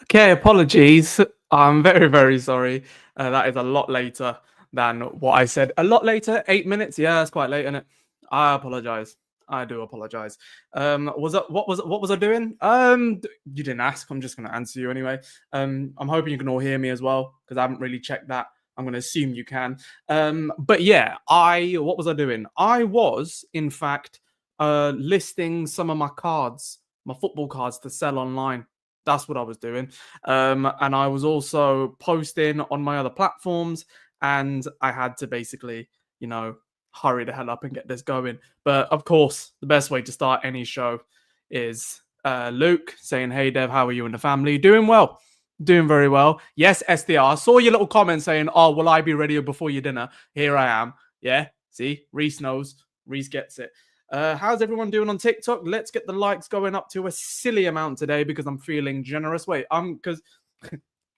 Okay, apologies. I'm very, very sorry. That is a lot later than what I said. A lot later, 8 minutes. Yeah, that's quite late, isn't it? I apologize. I do apologize. What was I doing? You didn't ask. I'm just gonna answer you anyway. I'm hoping you can all hear me as well because I haven't really checked that. I'm gonna assume you can. But yeah, what was I doing? I was, in fact, listing some of my cards, my football cards, to sell online. That's what I was doing. And I was also posting on my other platforms, and I had to basically, you know, hurry the hell up and get this going. But of course, the best way to start any show is Luke saying, "Hey Dev, how are you and the family? Doing well." Doing very well. Yes, SDR. I saw your little comment saying, "Oh, will I be ready before your dinner?" Here I am. Yeah, see, Reese knows. Reese gets it. How's everyone doing on TikTok? Let's get the likes going up to a silly amount today because I'm feeling generous. Wait, because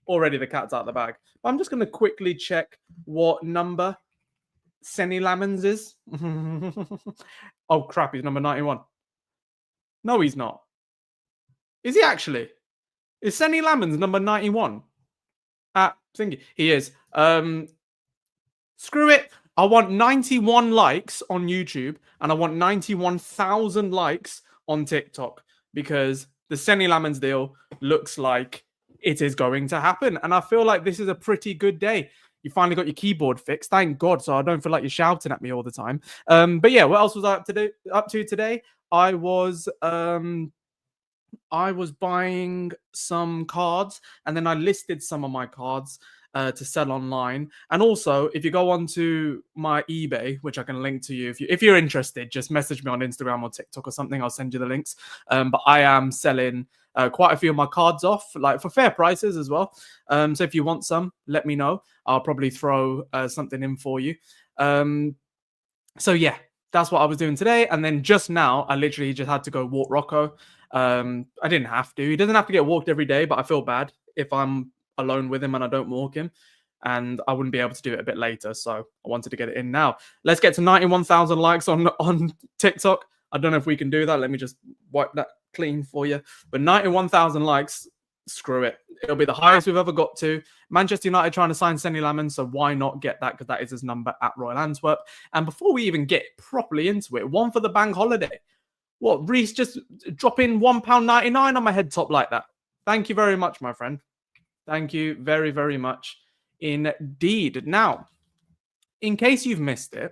already the cat's out the bag. But I'm just going to quickly check what number Senne Lammens is. Oh, crap. He's number 91. No, he's not. Is he actually? Is Senne Lammens number 91? Thingy. He is. Screw it. I want 91 likes on YouTube and I want 91,000 likes on TikTok because the Senne Lammens deal looks like it is going to happen. And I feel like this is a pretty good day. You finally got your keyboard fixed, thank God. So I don't feel like you're shouting at me all the time. But yeah, what else was I up to today? I was buying some cards and then I listed some of my cards to sell online. And also, if you go onto my eBay, which I can link to you, if you're interested, just message me on Instagram or TikTok or something. I'll send you the links. But I am selling quite a few of my cards off, like for fair prices as well. So if you want some, let me know. I'll probably throw something in for you. So yeah, that's what I was doing today. And then just now, I literally just had to go walk Rocco. I didn't have to. He doesn't have to get walked every day, but I feel bad if I'm alone with him and I don't walk him. And I wouldn't be able to do it a bit later. So I wanted to get it in now. Let's get to 91,000 likes on TikTok. I don't know if we can do that. Let me just wipe that clean for you. But 91,000 likes, screw it. It'll be the highest we've ever got to. Manchester United trying to sign Senne Lammens, so why not get that? Because that is his number at Royal Antwerp. And before we even get properly into it, one for the bank holiday. What, Reese just dropping £1.99 on my head top like that? Thank you very much, my friend. Thank you very, very much indeed. Now, in case you've missed it,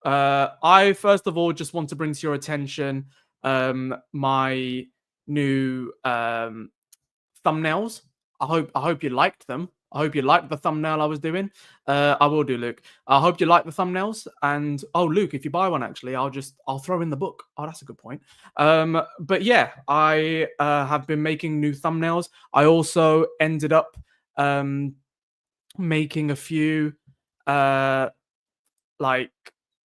I first of all just want to bring to your attention my new thumbnails. I hope you liked them. I hope you liked the thumbnail I was doing. I will do, Luke. I hope you like the thumbnails. And oh, Luke, if you buy one, actually, I'll throw in the book. Oh, that's a good point. But yeah, I have been making new thumbnails. I also ended up making a few like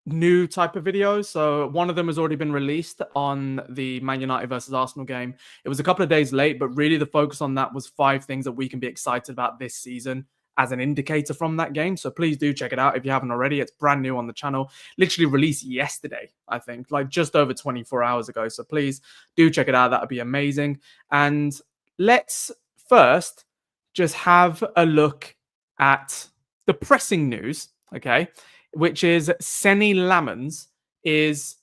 new type of videos. So one of them has already been released on the Man United versus Arsenal game. It was a couple of days late, but really the focus on that was 5 things that we can be excited about this season as an indicator from that game. So please do check it out if you haven't already. It's brand new on the channel, literally released yesterday, I think, like just over 24 hours ago. So please do check it out. That would be amazing. And let's first just have a look at the pressing news, okay? Which is Senne Lammens is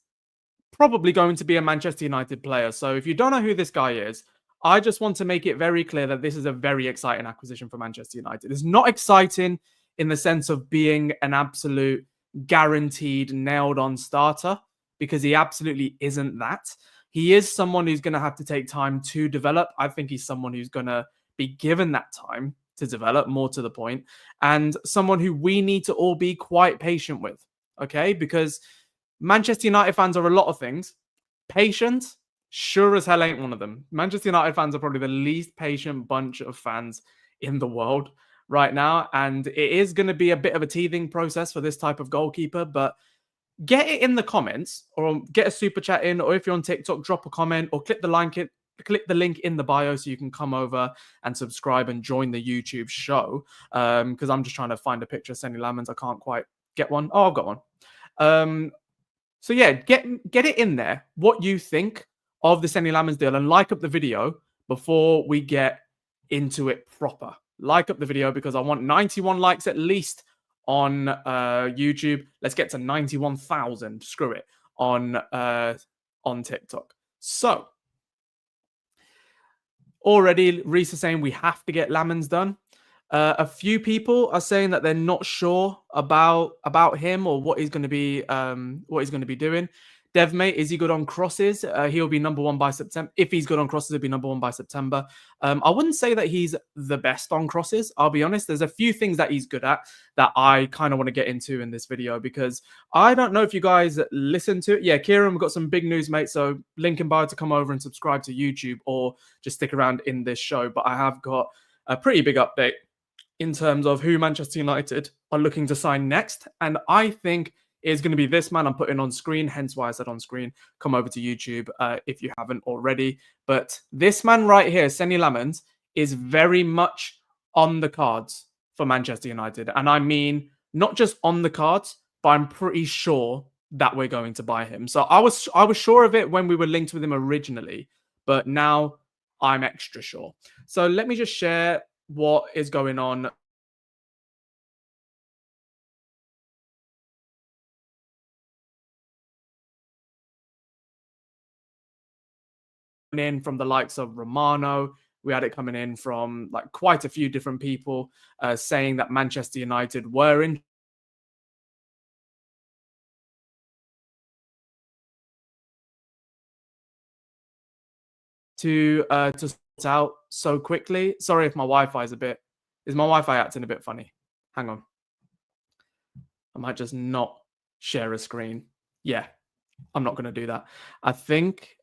probably going to be a Manchester United player. So if you don't know who this guy is, I just want to make it very clear that this is a very exciting acquisition for Manchester United. It's not exciting in the sense of being an absolute guaranteed nailed-on starter, because he absolutely isn't that. He is someone who's going to have to take time to develop. I think he's someone who's going to be given that time to develop, more to the point, and someone who we need to all be quite patient with, okay? Because Manchester United fans are a lot of things. Patient, sure as hell ain't one of them. Manchester United fans are probably the least patient bunch of fans in the world right now, and it is going to be a bit of a teething process for this type of goalkeeper, but get it in the comments or get a super chat in, or if you're on TikTok, drop a comment or click the link in the bio so you can come over and subscribe and join the YouTube show. Because I'm just trying to find a picture of Senne Lammens. I can't quite get one. Oh, I've got one. So yeah, get it in there, what you think of the Senne Lammens deal, and like up the video before we get into it proper. Like up the video because I want 91 likes at least on YouTube. Let's get to 91,000. Screw it on TikTok. So already, Reese is saying we have to get Lammens done. A few people are saying that they're not sure about him or what he's going to be doing. Devmate, is he good on crosses? He'll be number 1 by September. If he's good on crosses, he'll be number 1 by September. I wouldn't say that he's the best on crosses. I'll be honest. There's a few things that he's good at that I kind of want to get into in this video because I don't know if you guys listen to it. Yeah, Kieran, we've got some big news, mate. So link in bio to come over and subscribe to YouTube or just stick around in this show. But I have got a pretty big update in terms of who Manchester United are looking to sign next. And I think is going to be this man I'm putting on screen, hence why I said on screen. Come over to YouTube if you haven't already. But this man right here, Senne Lammens, is very much on the cards for Manchester United. And I mean, not just on the cards, but I'm pretty sure that we're going to buy him. So I was sure of it when we were linked with him originally, but now I'm extra sure. So let me just share what is going on in from the likes of Romano. We had it coming in from like quite a few different people saying that Manchester United were in to sort out so quickly. Sorry if my Wi-Fi is my Wi-Fi acting a bit funny? Hang on. I might just not share a screen. Yeah, I'm not going to do that. I think,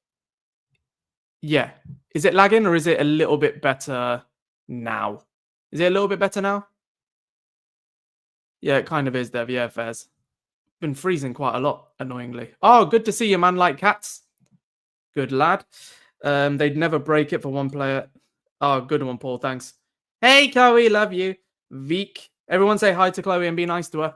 yeah. Is it lagging or is it a little bit better now? Is it a little bit better now? Yeah, it kind of is, Dev. Yeah, Fairs. Been freezing quite a lot, annoyingly. Oh, good to see you, man. Like cats. Good lad. They'd never break it for one player. Oh, good one, Paul. Thanks. Hey, Chloe. Love you. Veek. Everyone say hi to Chloe and be nice to her.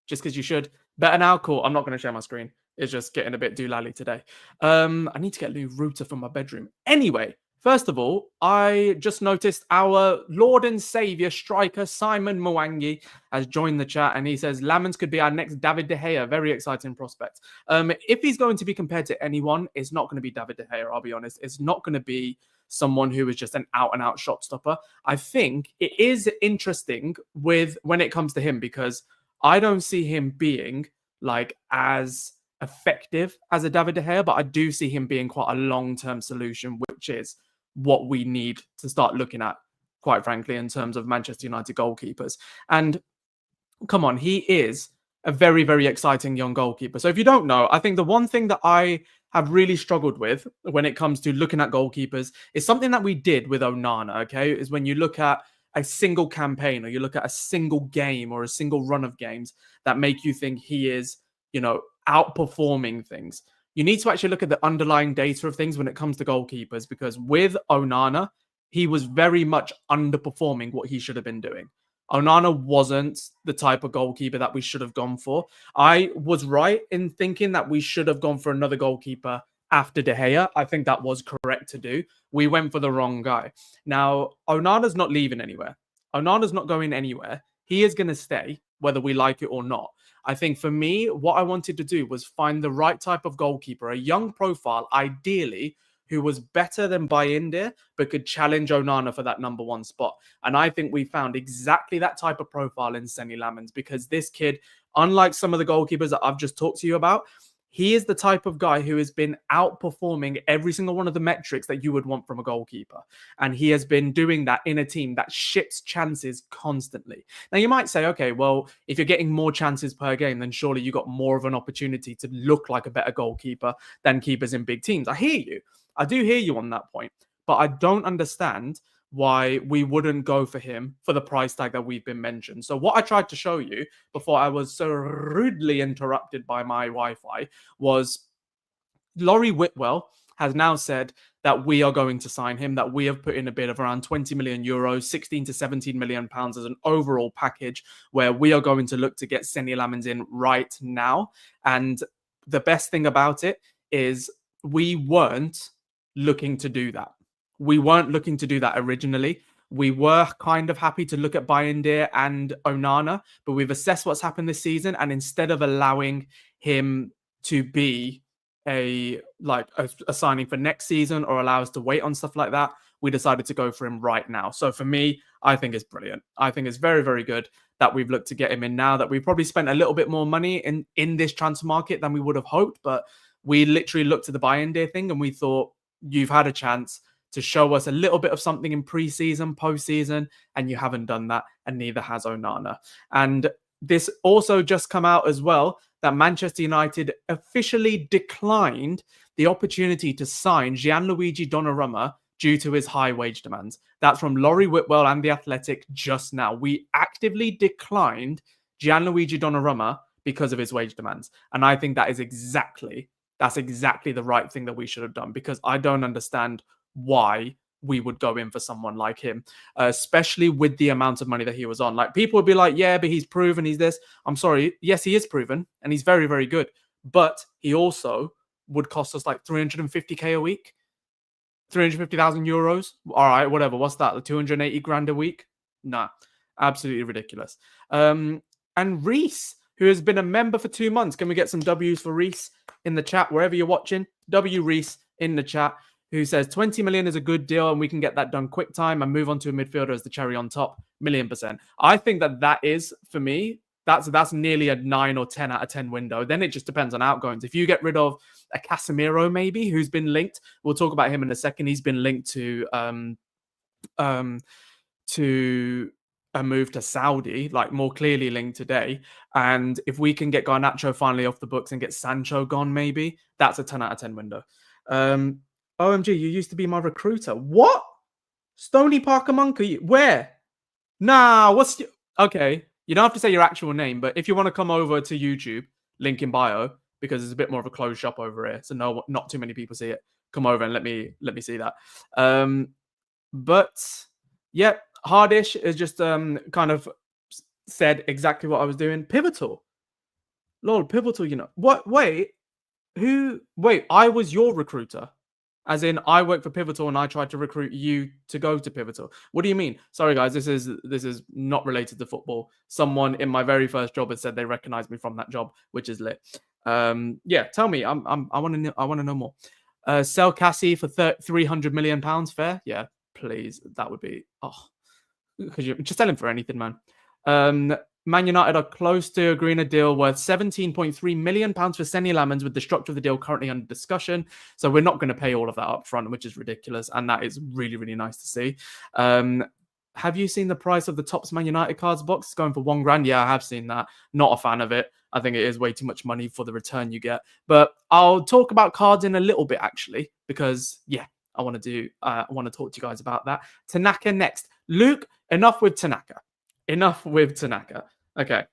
Just because you should. Better now? Cool. I'm not going to share my screen. It's just getting a bit doolally today. I need to get a new router for my bedroom. Anyway, first of all, I just noticed our Lord and Savior striker, Simon Mwangi, has joined the chat. And he says, Lammens could be our next David De Gea. Very exciting prospect. If he's going to be compared to anyone, it's not going to be David De Gea, I'll be honest. It's not going to be someone who is just an out-and-out shot stopper. I think it is interesting when it comes to him because I don't see him being like as effective as a David De Gea, but I do see him being quite a long-term solution, which is what we need to start looking at, quite frankly, in terms of Manchester United goalkeepers. And come on, he is a very, very exciting young goalkeeper. So if you don't know, I think the one thing that I have really struggled with when it comes to looking at goalkeepers is something that we did with Onana, okay, is when you look at a single campaign or you look at a single game or a single run of games that make you think he is, outperforming things. You need to actually look at the underlying data of things when it comes to goalkeepers, because with Onana, he was very much underperforming what he should have been doing. Onana wasn't the type of goalkeeper that we should have gone for. I was right in thinking that we should have gone for another goalkeeper after De Gea. I think that was correct to do. We went for the wrong guy. Now, Onana's not leaving anywhere. Onana's not going anywhere. He is going to stay, whether we like it or not. I think for me, what I wanted to do was find the right type of goalkeeper, a young profile, ideally, who was better than Bayindir, but could challenge Onana for that number 1 spot. And I think we found exactly that type of profile in Senne Lammens, because this kid, unlike some of the goalkeepers that I've just talked to you about, he is the type of guy who has been outperforming every single one of the metrics that you would want from a goalkeeper. And he has been doing that in a team that ships chances constantly. Now, you might say, okay, well, if you're getting more chances per game, then surely you got more of an opportunity to look like a better goalkeeper than keepers in big teams. I hear you. I do hear you on that point. But I don't understand why we wouldn't go for him for the price tag that we've been mentioned. So what I tried to show you before I was so rudely interrupted by my Wi-Fi was Laurie Whitwell has now said that we are going to sign him, that we have put in a bid of around 20 million euros, 16 to 17 million pounds as an overall package where we are going to look to get Senne Lammens in right now. And the best thing about it is we weren't looking to do that. We weren't looking to do that originally. We were kind of happy to look at Bayindir and Onana, but we've assessed what's happened this season, and instead of allowing him to be a signing for next season or allow us to wait on stuff like that, we decided to go for him right now. So for me, I think it's brilliant. I think it's very, very good that we've looked to get him in now, that we've probably spent a little bit more money in this transfer market than we would have hoped, but we literally looked at the Bayindir thing and we thought, you've had a chance to show us a little bit of something in pre-season, post-season, and you haven't done that, and neither has Onana. And this also just come out as well that Manchester United officially declined the opportunity to sign Gianluigi Donnarumma due to his high wage demands. That's from Laurie Whitwell and The Athletic just now. We actively declined Gianluigi Donnarumma because of his wage demands. And I think that's exactly the right thing that we should have done, because I don't understand why we would go in for someone like him, especially with the amount of money that he was on. Like, people would be like, yeah, but he's proven, he's this. I'm sorry. Yes, he is proven and he's very, very good. But he also would cost us like 350k a week, 350,000 euros. All right, whatever. What's that? 280 grand a week? Nah, absolutely ridiculous. And Reese, who has been a member for 2 months. Can we get some W's for Reese in the chat, wherever you're watching? W Reese in the chat, who says 20 million is a good deal and we can get that done quick time and move on to a midfielder as the cherry on top. 1,000,000%. I think that is, for me, that's nearly a 9 or 10 out of 10 window. Then it just depends on outgoings. If you get rid of a Casemiro, maybe, who's been linked, we'll talk about him in a second. He's been linked to a move to Saudi, like more clearly linked today. And if we can get Garnacho finally off the books and get Sancho gone, maybe, that's a 10 out of 10 window. OMG, you used to be my recruiter. What? Stony Parker Monkey? Where? Nah, okay. You don't have to say your actual name, but if you want to come over to YouTube, link in bio, because it's a bit more of a closed shop over here, so not too many people see it. Come over and let me see that. But yeah, Hardish is just kind of said exactly what I was doing. Pivotal. Lord, Pivotal, you know. What? Wait, I was your recruiter. As in, I work for Pivotal and I tried to recruit you to go to Pivotal. What do you mean? Sorry, guys, this is not related to football. Someone in my very first job had said they recognized me from that job, which is lit. Yeah, tell me. I want to know more. Sell Cassie for 300 million pounds. Fair? Yeah, please. That would be because you just sell him for anything, man. Man United are close to agreeing a deal worth 17.3 million pounds for Senne Lammens, with the structure of the deal currently under discussion. So we're not going to pay all of that up front, which is ridiculous. And that is really, really nice to see. Have you seen the price of the Topps Man United cards box? It's going for £1,000. Yeah, I have seen that. Not a fan of it. I think it is way too much money for the return you get. But I'll talk about cards in a little bit, actually, because, yeah, I want to talk to you guys about that. Tanaka next. Luke, enough with Tanaka. Okay.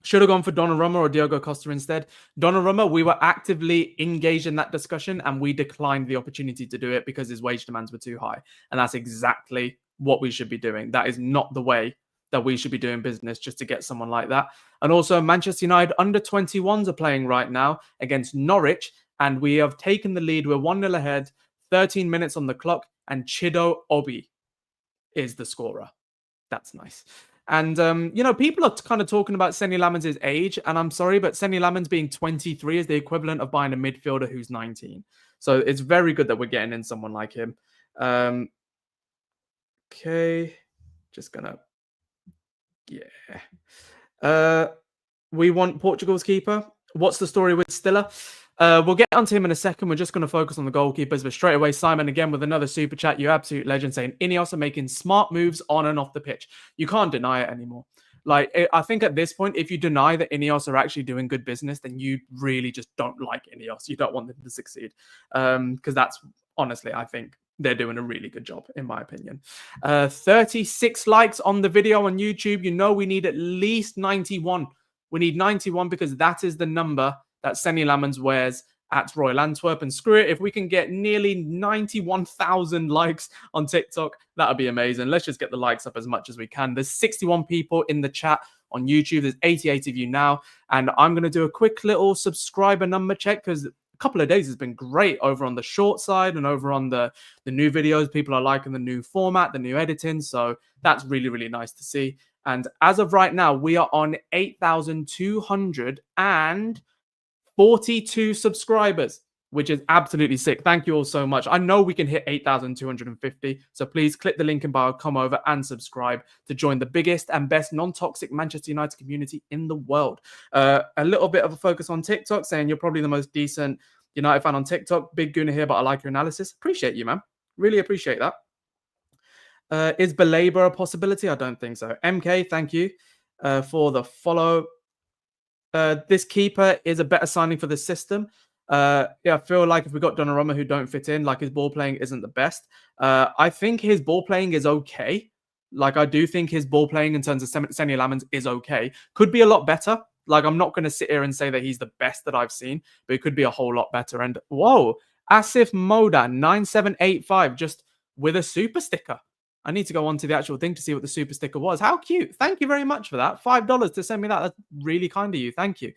Should have gone for Donnarumma or Diogo Costa instead. Donnarumma, we were actively engaged in that discussion and we declined the opportunity to do it because his wage demands were too high. And that's exactly what we should be doing. That is not the way that we should be doing business, just to get someone like that. And also, Manchester United under 21s are playing right now against Norwich, and we have taken the lead. We're 1-0 ahead, 13 minutes on the clock, and Chido Obi is the scorer. That's nice. And, people are kind of talking about Senne Lammens' age, and I'm sorry, but Senne Lammens being 23 is the equivalent of buying a midfielder who's 19. So it's very good that we're getting in someone like him. Okay. Just gonna... Yeah. We want Portugal's keeper. What's the story with Stiller? We'll get onto him in a second. We're just going to focus on the goalkeepers. But straight away, Simon again with another super chat. You absolute legend, saying Ineos are making smart moves on and off the pitch. You can't deny it anymore. Like, I think at this point, if you deny that Ineos are actually doing good business, then you really just don't like Ineos. You don't want them to succeed. Because that's, honestly, I think they're doing a really good job, in my opinion. 36 likes on the video on YouTube. You know we need at least 91. We need 91 because that is the number that Senne Lammens wears at Royal Antwerp. And screw it, if we can get nearly 91,000 likes on TikTok, that would be amazing. Let's just get the likes up as much as we can. There's 61 people in the chat on YouTube. There's 88 of you now. And I'm going to do a quick little subscriber number check because couple of days has been great over on the short side and over on the new videos. People are liking the new format, the new editing. So that's really, really nice to see. And as of right now, we are on 8,242 subscribers, which is absolutely sick. Thank you all so much. I know we can hit 8,250. So please click the link in bio, come over and subscribe to join the biggest and best non-toxic Manchester United community in the world. A little bit of a focus on TikTok, saying you're probably the most decent United fan on TikTok. Big Gooner here, but I like your analysis. Appreciate you, man. Really appreciate that. Is Belabor a possibility? I don't think so. MK, thank you for the follow. This keeper is a better signing for the system. Yeah, I feel like if we got Donnarumma who don't fit in, like his ball playing isn't the best. I think his ball playing is okay. Like I do think his ball playing in terms of Senne Lammens is okay. Could be a lot better. Like I'm not going to sit here and say that he's the best that I've seen, but it could be a whole lot better. And whoa, Asif Modan 9785 just with a super sticker. I need to go on to the actual thing to see what the super sticker was. How cute. Thank you very much for that. $5 to send me that. That's really kind of you. Thank you.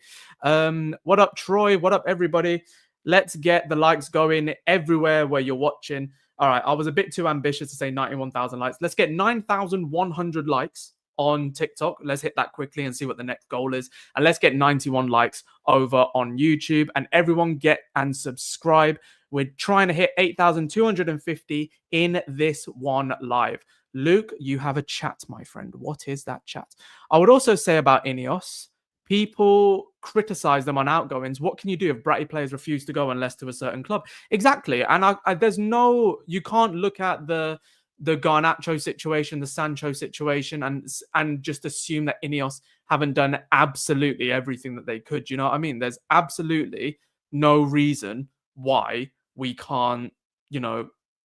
What up, Troy? What up, everybody? Let's get the likes going everywhere where you're watching. All right. I was a bit too ambitious to say 91,000 likes. Let's get 9,100 likes on TikTok. Let's hit that quickly and see what the next goal is. And let's get 91 likes over on YouTube. And everyone get and subscribe. We're trying to hit 8,250 in this one live. Luke, you have a chat, my friend. What is that chat? I would also say about Ineos, people criticize them on outgoings. What can you do if bratty players refuse to go unless to a certain club? Exactly. And there's no, you can't look at the Garnacho situation, the Sancho situation, and just assume that Ineos haven't done absolutely everything that they could. You know what I mean? There's absolutely no reason why we can't,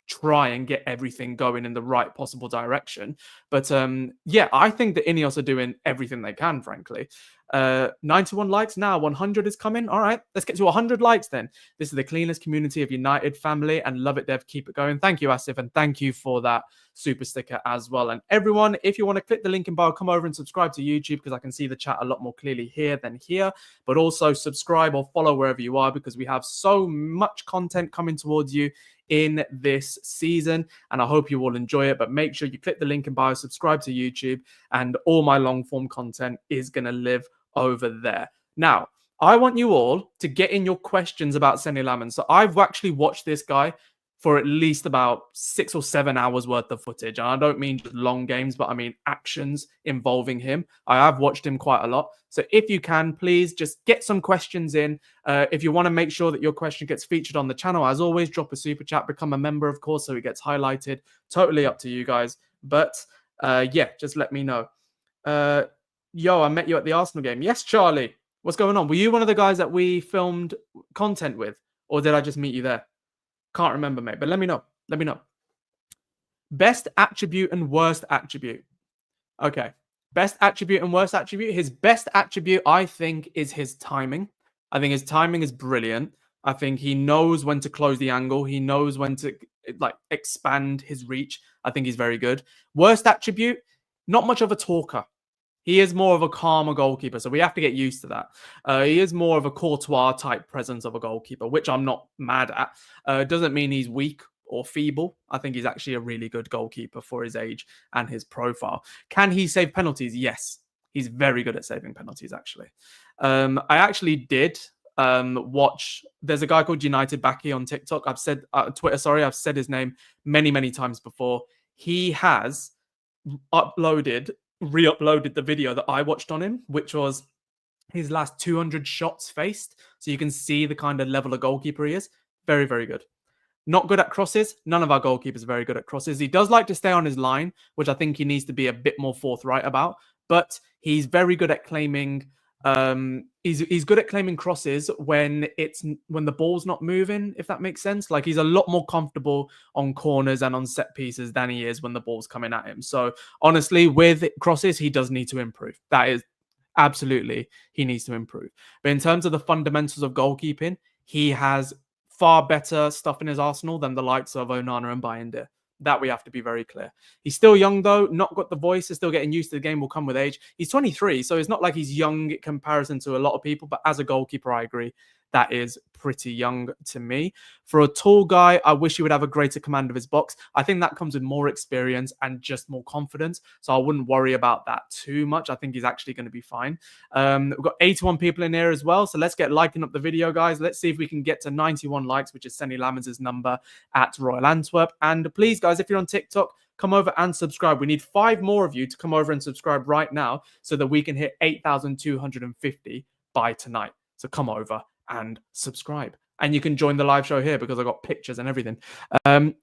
try and get everything going in the right possible direction. But yeah, I think the Ineos are doing everything they can, frankly. 91 likes now, 100 is coming. All right, let's get to 100 likes then. This is the cleanest community of United family, and love it, Dev. Keep it going. Thank you, Asif, and thank you for that super sticker as well. And everyone, if you want to click the link in bio, come over and subscribe to YouTube because I can see the chat a lot more clearly here than here. But also subscribe or follow wherever you are because we have so much content coming towards you in this season, and I hope you all enjoy it. But make sure you click the link in bio, subscribe to YouTube, and all my long form content is going to live over there. Now, I want you all to get in your questions about Senne Lammens. So I've actually watched this guy for at least about 6 or 7 hours worth of footage. And I don't mean just long games, but I mean actions involving him. I have watched him quite a lot. So if you can, please just get some questions in. If you want to make sure that your question gets featured on the channel, as always, drop a super chat, become a member, of course, so it gets highlighted. Totally up to you guys. But yeah, just let me know. Yo, I met you at the Arsenal game. Yes, Charlie. What's going on? Were you one of the guys that we filmed content with? Or did I just meet you there? Can't remember, mate, but let me know. Let me know. Best attribute and worst attribute. Okay. Best attribute and worst attribute. His best attribute, I think, is his timing. I think his timing is brilliant. I think he knows when to close the angle. He knows when to expand his reach. I think he's very good. Worst attribute, not much of a talker. He is more of a calmer goalkeeper, so we have to get used to that. He is more of a Courtois-type presence of a goalkeeper, which I'm not mad at. Doesn't mean he's weak or feeble. I think he's actually a really good goalkeeper for his age and his profile. Can he save penalties? Yes. He's very good at saving penalties, actually. I actually did watch... There's a guy called United Backy on TikTok. I've said... Twitter, sorry. I've said his name many, many times before. He has re-uploaded the video that I watched on him, which was his last 200 shots faced. So you can see the kind of level of goalkeeper he is. Very, very good. Not good at crosses. None of our goalkeepers are very good at crosses. He does like to stay on his line, which I think he needs to be a bit more forthright about. But he's very good at claiming... he's good at claiming crosses when the ball's not moving, if that makes sense. Like he's a lot more comfortable on corners and on set pieces than he is when the ball's coming at him. So honestly, with crosses, he does need to improve. That is absolutely, he needs to improve. But in terms of the fundamentals of goalkeeping, he has far better stuff in his arsenal than the likes of Onana and Bayindir. That we have to be very clear. He's still young, though. Not got the voice. Is still getting used to the game. Will come with age. He's 23, so it's not like he's young in comparison to a lot of people. But as a goalkeeper, I agree. that is pretty young to me. For a tall guy, I wish he would have a greater command of his box. I think that comes with more experience and just more confidence. So I wouldn't worry about that too much. I think he's actually going to be fine. We've got 81 people in here as well. So let's get liking up the video, guys. Let's see if we can get to 91 likes, which is Senne Lammens' number at Royal Antwerp. And please, guys, if you're on TikTok, come over and subscribe. We need 5 more of you to come over and subscribe right now so that we can hit 8,250 by tonight. So come over and subscribe. And you can join the live show here because I got pictures and everything.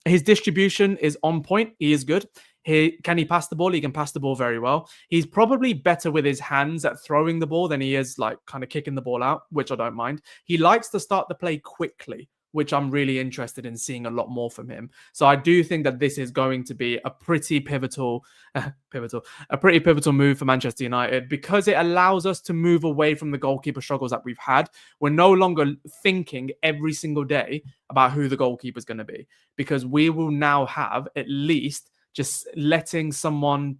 His distribution is on point. He is good. Can he pass the ball? He can pass the ball very well. He's probably better with his hands at throwing the ball than he is like kind of kicking the ball out, which I don't mind. He likes to start the play quickly, which I'm really interested in seeing a lot more from him. So I do think that this is going to be a pretty pivotal move for Manchester United because it allows us to move away from the goalkeeper struggles that we've had. We're no longer thinking every single day about who the goalkeeper is going to be because we will now have at least just letting someone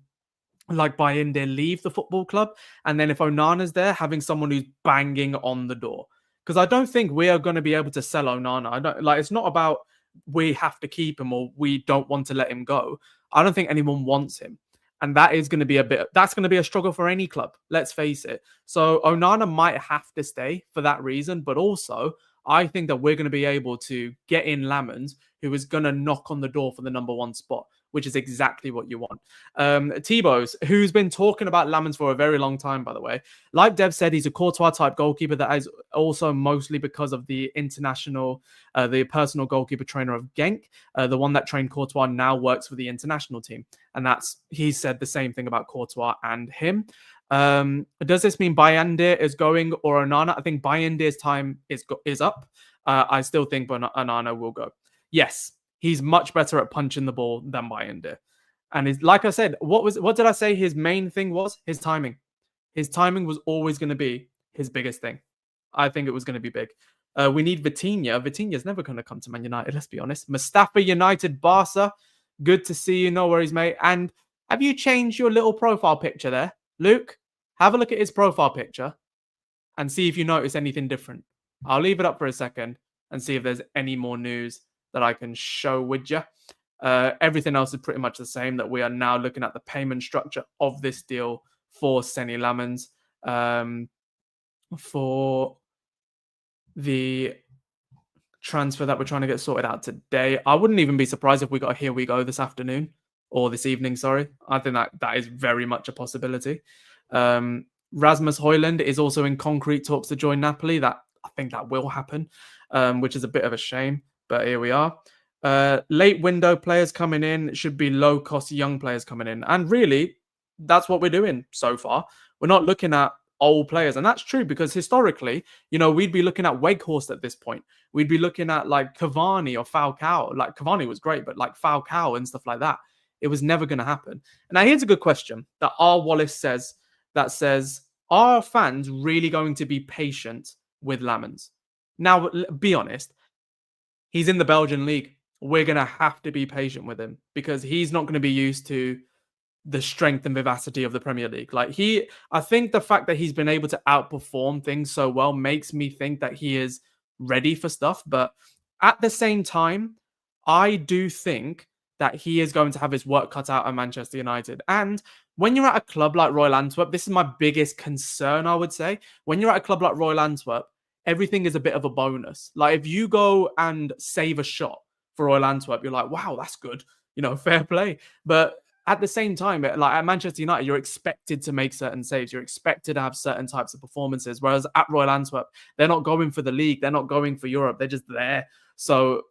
like Bayinde leave the football club. And then if Onana's there, having someone who's banging on the door. Because I don't think we are going to be able to sell Onana. It's not about we have to keep him or we don't want to let him go. I don't think anyone wants him. And that is going to be that's going to be a struggle for any club. Let's face it. So Onana might have to stay for that reason. But also, I think that we're going to be able to get in Lammens, who is going to knock on the door for the number 1 spot, which is exactly what you want. T-Bows, who's been talking about Lammens for a very long time, by the way. Like Dev said, he's a Courtois-type goalkeeper that is also mostly because of the the personal goalkeeper trainer of Genk. The one that trained Courtois now works for the international team. And he said the same thing about Courtois and him. Does this mean Bayinde is going or Onana? I think Bayende's time is up. I still think Onana will go. Yes, he's much better at punching the ball than Bayinde. And like I said, what did I say his main thing was? His timing. His timing was always going to be his biggest thing. I think it was going to be big. We need Vitinha. Vitinha's never going to come to Man United, let's be honest. Mustafa United, Barca. Good to see you. No worries, mate. And have you changed your little profile picture there? Luke, have a look at his profile picture and see if you notice anything different. I'll leave it up for a second and see if there's any more news that I can show with you. Everything else is pretty much the same, that we are now looking at the payment structure of this deal for Senne Lammens. For the transfer that we're trying to get sorted out today. I wouldn't even be surprised if we got a here we go this afternoon or this evening, sorry. I think that is very much a possibility. Rasmus Højlund is also in concrete talks to join Napoli. I think that will happen, which is a bit of a shame, but here we are. Late window players coming in should be low-cost young players coming in. And really, that's what we're doing so far. We're not looking at old players. And that's true because historically, we'd be looking at Weghorst at this point. We'd be looking at like Cavani or Falcao. Like Cavani was great, but like Falcao and stuff like that, it was never going to happen. Now, here's a good question that R. Wallace says, are fans really going to be patient with Lammens? Now, be honest, he's in the Belgian league. We're going to have to be patient with him because he's not going to be used to the strength and vivacity of the Premier League. I think the fact that he's been able to outperform things so well makes me think that he is ready for stuff. But at the same time, I do think that he is going to have his work cut out at Manchester United. And when you're at a club like Royal Antwerp, this is my biggest concern, I would say. When you're at a club like Royal Antwerp, everything is a bit of a bonus. Like if you go and save a shot for Royal Antwerp, you're like, wow, that's good. Fair play. But at the same time, like at Manchester United, you're expected to make certain saves. You're expected to have certain types of performances. Whereas at Royal Antwerp, they're not going for the league. They're not going for Europe. They're just there. So,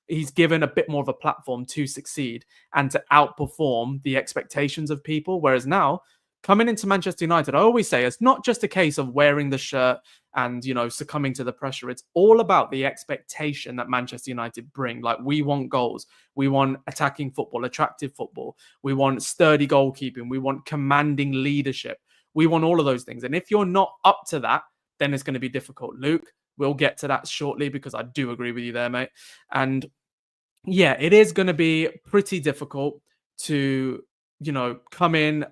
he's given a bit more of a platform to succeed and to outperform the expectations of people. Whereas now, coming into Manchester United, I always say it's not just a case of wearing the shirt and, succumbing to the pressure. It's all about the expectation that Manchester United bring. Like, we want goals. We want attacking football, attractive football. We want sturdy goalkeeping. We want commanding leadership. We want all of those things. And if you're not up to that, then it's going to be difficult. Luke, we'll get to that shortly because I do agree with you there, mate. And yeah, it is going to be pretty difficult to, come in,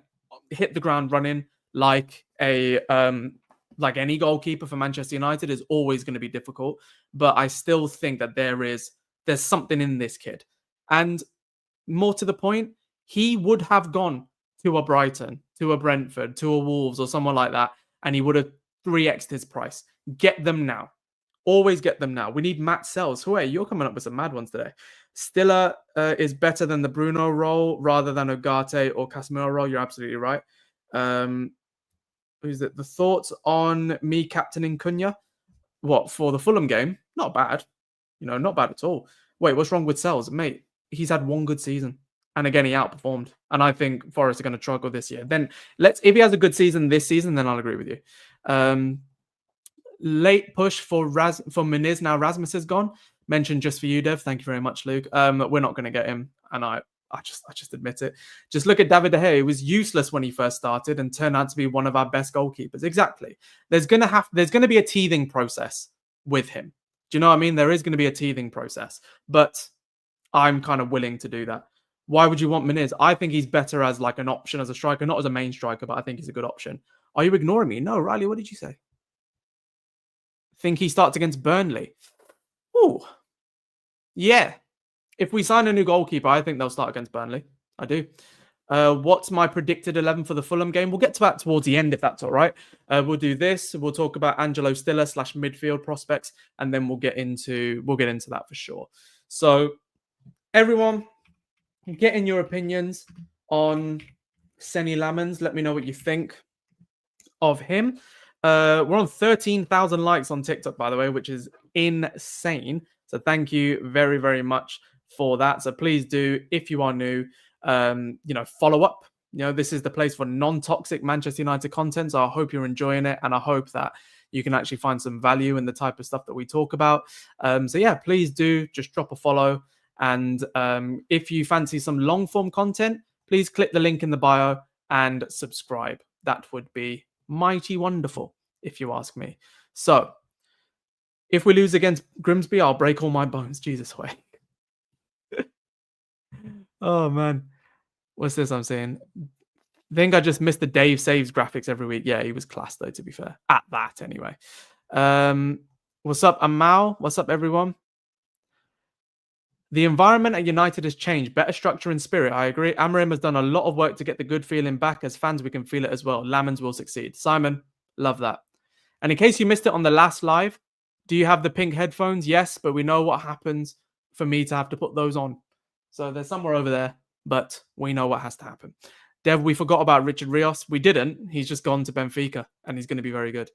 hit the ground running like a like any goalkeeper for Manchester United, is always going to be difficult. But I still think that there's something in this kid. And more to the point, he would have gone to a Brighton, to a Brentford, to a Wolves, or someone like that, and he would have 3x'd his price. Get them now. Always get them now. We need Matt Sells. Wait, you're coming up with some mad ones today. Stiller is better than the Bruno role rather than Ugarte or Casemiro role. You're absolutely right. Who's it? The thoughts on me captaining Cunha? What, for the Fulham game? Not bad. Not bad at all. Wait, what's wrong with Sells? Mate, he's had one good season. And again, he outperformed. And I think Forest are going to struggle this year. Then if he has a good season this season, then I'll agree with you. Late push for Muniz. Now Rasmus is gone. Mentioned just for you, Dev. Thank you very much, Luke. We're not going to get him. And I just admit it. Just look at David De Gea. He was useless when he first started and turned out to be one of our best goalkeepers. Exactly. There's going to be a teething process with him. Do you know what I mean? There is going to be a teething process, but I'm kind of willing to do that. Why would you want Muniz? I think he's better as like an option as a striker, not as a main striker, but I think he's a good option. Are you ignoring me? No, Riley, what did you say? Think he starts against Burnley? Ooh. Yeah. If we sign a new goalkeeper, I think they'll start against Burnley. I do. What's my predicted 11 for the Fulham game? We'll get to that towards the end, if that's all right. We'll do this. We'll talk about Angelo Stiller / midfield prospects, and then we'll get into that for sure. So, everyone, get in your opinions on Senne Lammens. Let me know what you think of him. We're on 13,000 likes on TikTok, by the way, which is insane. So thank you very, very much for that. So please do, if you are new, follow up. This is the place for non-toxic Manchester United content. So I hope you're enjoying it, and I hope that you can actually find some value in the type of stuff that we talk about. So yeah, please do just drop a follow. And if you fancy some long form content, please click the link in the bio and subscribe. That would be mighty wonderful, if you ask me. So, if we lose against Grimsby, I'll break all my bones. Jesus way. Oh, man. What's this I'm saying? I think I just missed the Dave Saves graphics every week. Yeah, he was class, though, to be fair. At that, anyway. What's up, Amal? What's up, everyone? The environment at United has changed. Better structure and spirit. I agree. Amorim has done a lot of work to get the good feeling back. As fans, we can feel it as well. Lammens will succeed. Simon, love that. And in case you missed it on the last live, do you have the pink headphones? Yes, but we know what happens for me to have to put those on. So they're somewhere over there, but we know what has to happen. Dev, we forgot about Richard Rios. We didn't. He's just gone to Benfica, and he's going to be very good.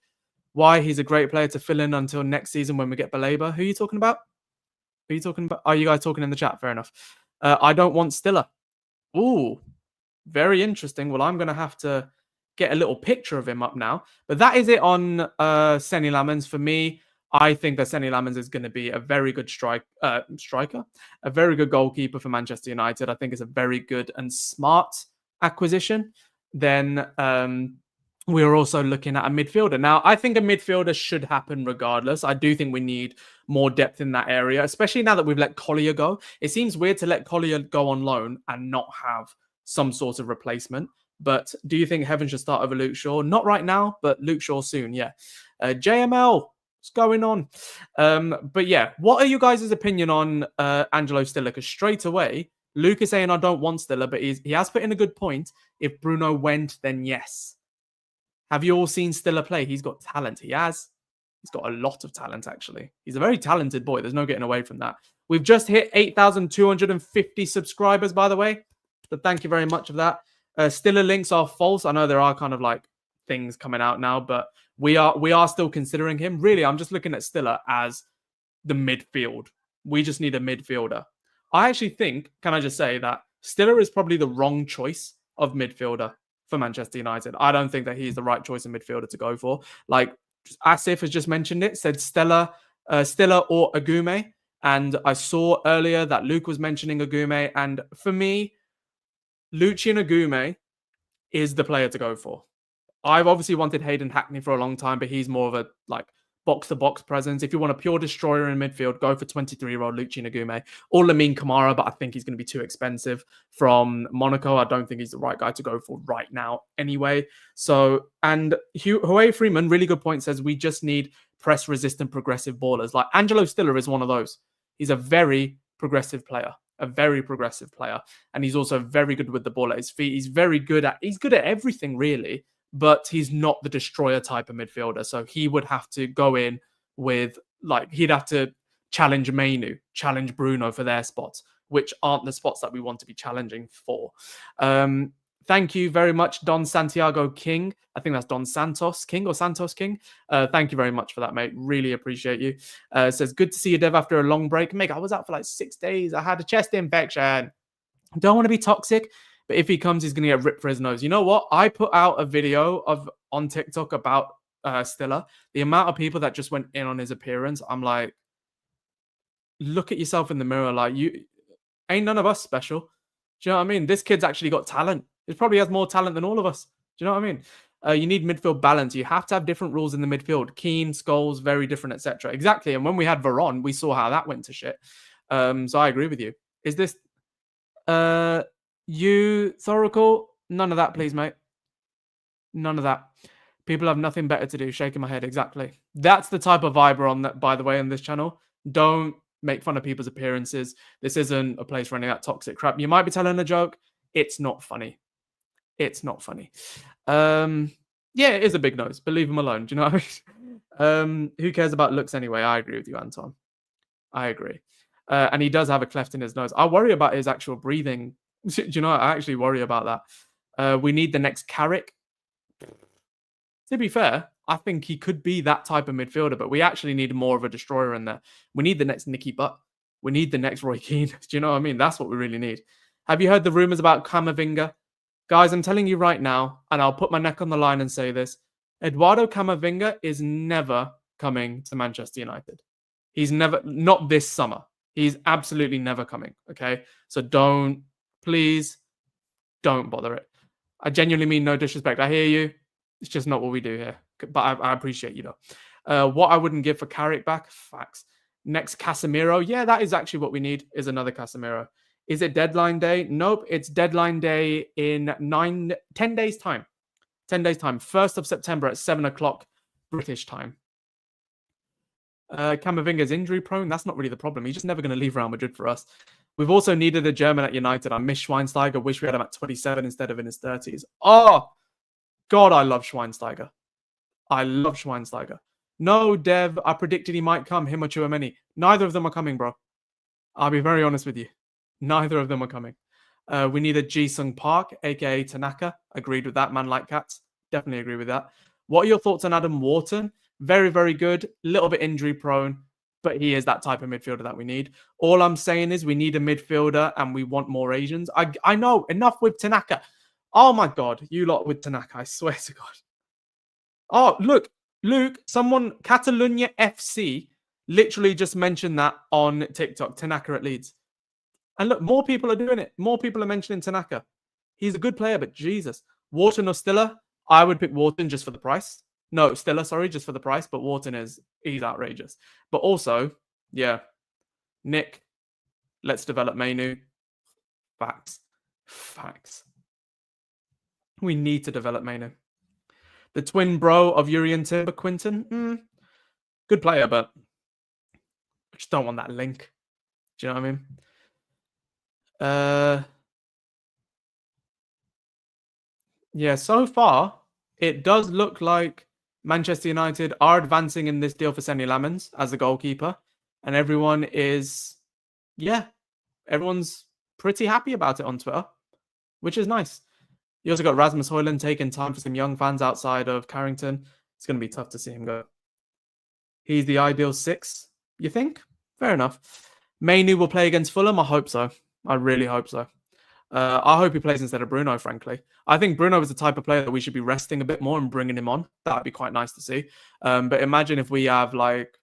Why? He's a great player to fill in until next season when we get Baleba. Who are you talking about? Who are you talking about? Are you guys talking in the chat? Fair enough. I don't want Stiller. Ooh, very interesting. Well, I'm going to have to get a little picture of him up now. But that is it on Senne Lammens. For me, I think that Senne Lammens is going to be a very good striker, a very good goalkeeper for Manchester United. I think it's a very good and smart acquisition. Then we are also looking at a midfielder. Now, I think a midfielder should happen regardless. I do think we need more depth in that area, especially now that we've let Collier go. It seems weird to let Collier go on loan and not have some sort of replacement. But do you think Heaven should start over Luke Shaw? Not right now, but Luke Shaw soon, yeah. JML, what's going on? But yeah, what are you guys' opinion on Angelo Stiller? Because straight away, Luke is saying I don't want Stiller, but he has put in a good point. If Bruno went, then yes. Have you all seen Stiller play? He's got talent. He has. He's got a lot of talent, actually. He's a very talented boy. There's no getting away from that. We've just hit 8,250 subscribers, by the way. So thank you very much for that. Stiller links are false. I know there are kind of like things coming out now, but we are still considering him. Really, I'm just looking at Stiller as the midfield. We just need a midfielder. I actually think, can I just say that Stiller is probably the wrong choice of midfielder for Manchester United. I don't think that he's the right choice of midfielder to go for. Like Asif has just mentioned it, said Stiller or Agume. And I saw earlier that Luke was mentioning Agume. And for me, Lucien Agume is the player to go for. I've obviously wanted Hayden Hackney for a long time, but he's more of a like box-to-box presence. If you want a pure destroyer in midfield, go for 23-year-old Luchi Nagume or Lamine Kamara, but I think he's going to be too expensive from Monaco. I don't think he's the right guy to go for right now anyway. So, and Hue Freeman, really good point, says we just need press-resistant progressive ballers. Like Angelo Stiller is one of those. He's a very progressive player. And he's also very good with the ball at his feet. He's good at everything, really, but he's not the destroyer type of midfielder. So he would have to go in with, like, he'd have to challenge Mainu, challenge Bruno for their spots, which aren't the spots that we want to be challenging for. Thank you very much, Don Santiago King. I think that's Don Santos King or Santos King. Thank you very much for that, mate. Really appreciate you. Says, good to see you, Dev, after a long break. Mate, I was out for like 6 days. I had a chest infection. Don't want to be toxic, but if he comes, he's going to get ripped for his nose. You know what? I put out a video on TikTok about Stiller. The amount of people that just went in on his appearance, I'm like, look at yourself in the mirror. Like, you ain't none of us special. Do you know what I mean? This kid's actually got talent. He probably has more talent than all of us. Do you know what I mean? You need midfield balance. You have to have different rules in the midfield. Keane, Scholes, very different, etc. Exactly. And when we had Veron, we saw how that went to shit. So I agree with you. Is this you, Thoracle? None of that, please, mate. None of that. People have nothing better to do. Shaking my head. Exactly. That's the type of vibe we're on, that, by the way, on this channel. Don't make fun of people's appearances. This isn't a place for any of that toxic crap. You might be telling a joke. It's not funny. It's not funny. Yeah, it is a big nose, but leave him alone. Do you know what I mean? Who cares about looks anyway? I agree with you, Anton. I agree. And he does have a cleft in his nose. I worry about his actual breathing. Do you know, I actually worry about that. We need the next Carrick. To be fair, I think he could be that type of midfielder, but we actually need more of a destroyer in there. We need the next Nicky Butt. We need the next Roy Keane. Do you know what I mean? That's what we really need. Have you heard the rumors about Camavinga? Guys, I'm telling you right now, and I'll put my neck on the line and say this. Eduardo Camavinga is never coming to Manchester United. He's never, not this summer. He's absolutely never coming, okay? So please don't bother it. I genuinely mean no disrespect. I hear you. It's just not what we do here. But I appreciate you, though. What I wouldn't give for Carrick back? Facts. Next, Casemiro. Yeah, that is actually what we need, is another Casemiro. Is it deadline day? Nope. It's deadline day in 10 days' time. 10 days' time. 1st of September at 7 o'clock British time. Camavinga's injury prone. That's not really the problem. He's just never going to leave Real Madrid for us. We've also needed a German at United. I miss Schweinsteiger. Wish we had him at 27 instead of in his 30s. Oh, God, I love Schweinsteiger. I love Schweinsteiger. No, Dev, I predicted he might come, him or Tchouaméni. Neither of them are coming, bro. I'll be very honest with you. Neither of them are coming. We need a Ji-Sung Park, a.k.a. Tanaka. Agreed with that, man like cats. Definitely agree with that. What are your thoughts on Adam Wharton? Very, very good. A little bit injury prone, but he is that type of midfielder that we need. All I'm saying is we need a midfielder and we want more Asians. I know, enough with Tanaka. Oh, my God. You lot with Tanaka. I swear to God. Oh, look. Luke, someone, Catalunya FC, literally just mentioned that on TikTok. Tanaka at Leeds. And look, more people are doing it. More people are mentioning Tanaka. He's a good player, but Jesus. Wharton or Stiller? I would pick Wharton just for the price. No, Stiller, sorry, just for the price. But Wharton he's outrageous. But also, yeah, Nick, let's develop Mainu. Facts. Facts. We need to develop Mainu. The twin bro of Yuri and Timber, Quinton. Good player, but I just don't want that link. Do you know what I mean? Yeah, so far, it does look like Manchester United are advancing in this deal for Senne Lammens as a goalkeeper. And everyone's pretty happy about it on Twitter, which is nice. You also got Rasmus Højlund taking time for some young fans outside of Carrington. It's going to be tough to see him go. He's the ideal 6, you think? Fair enough. Mainu will play against Fulham. I hope so. I really hope so. I hope he plays instead of Bruno, frankly. I think Bruno is the type of player that we should be resting a bit more and bringing him on. That would be quite nice to see. But imagine if we have like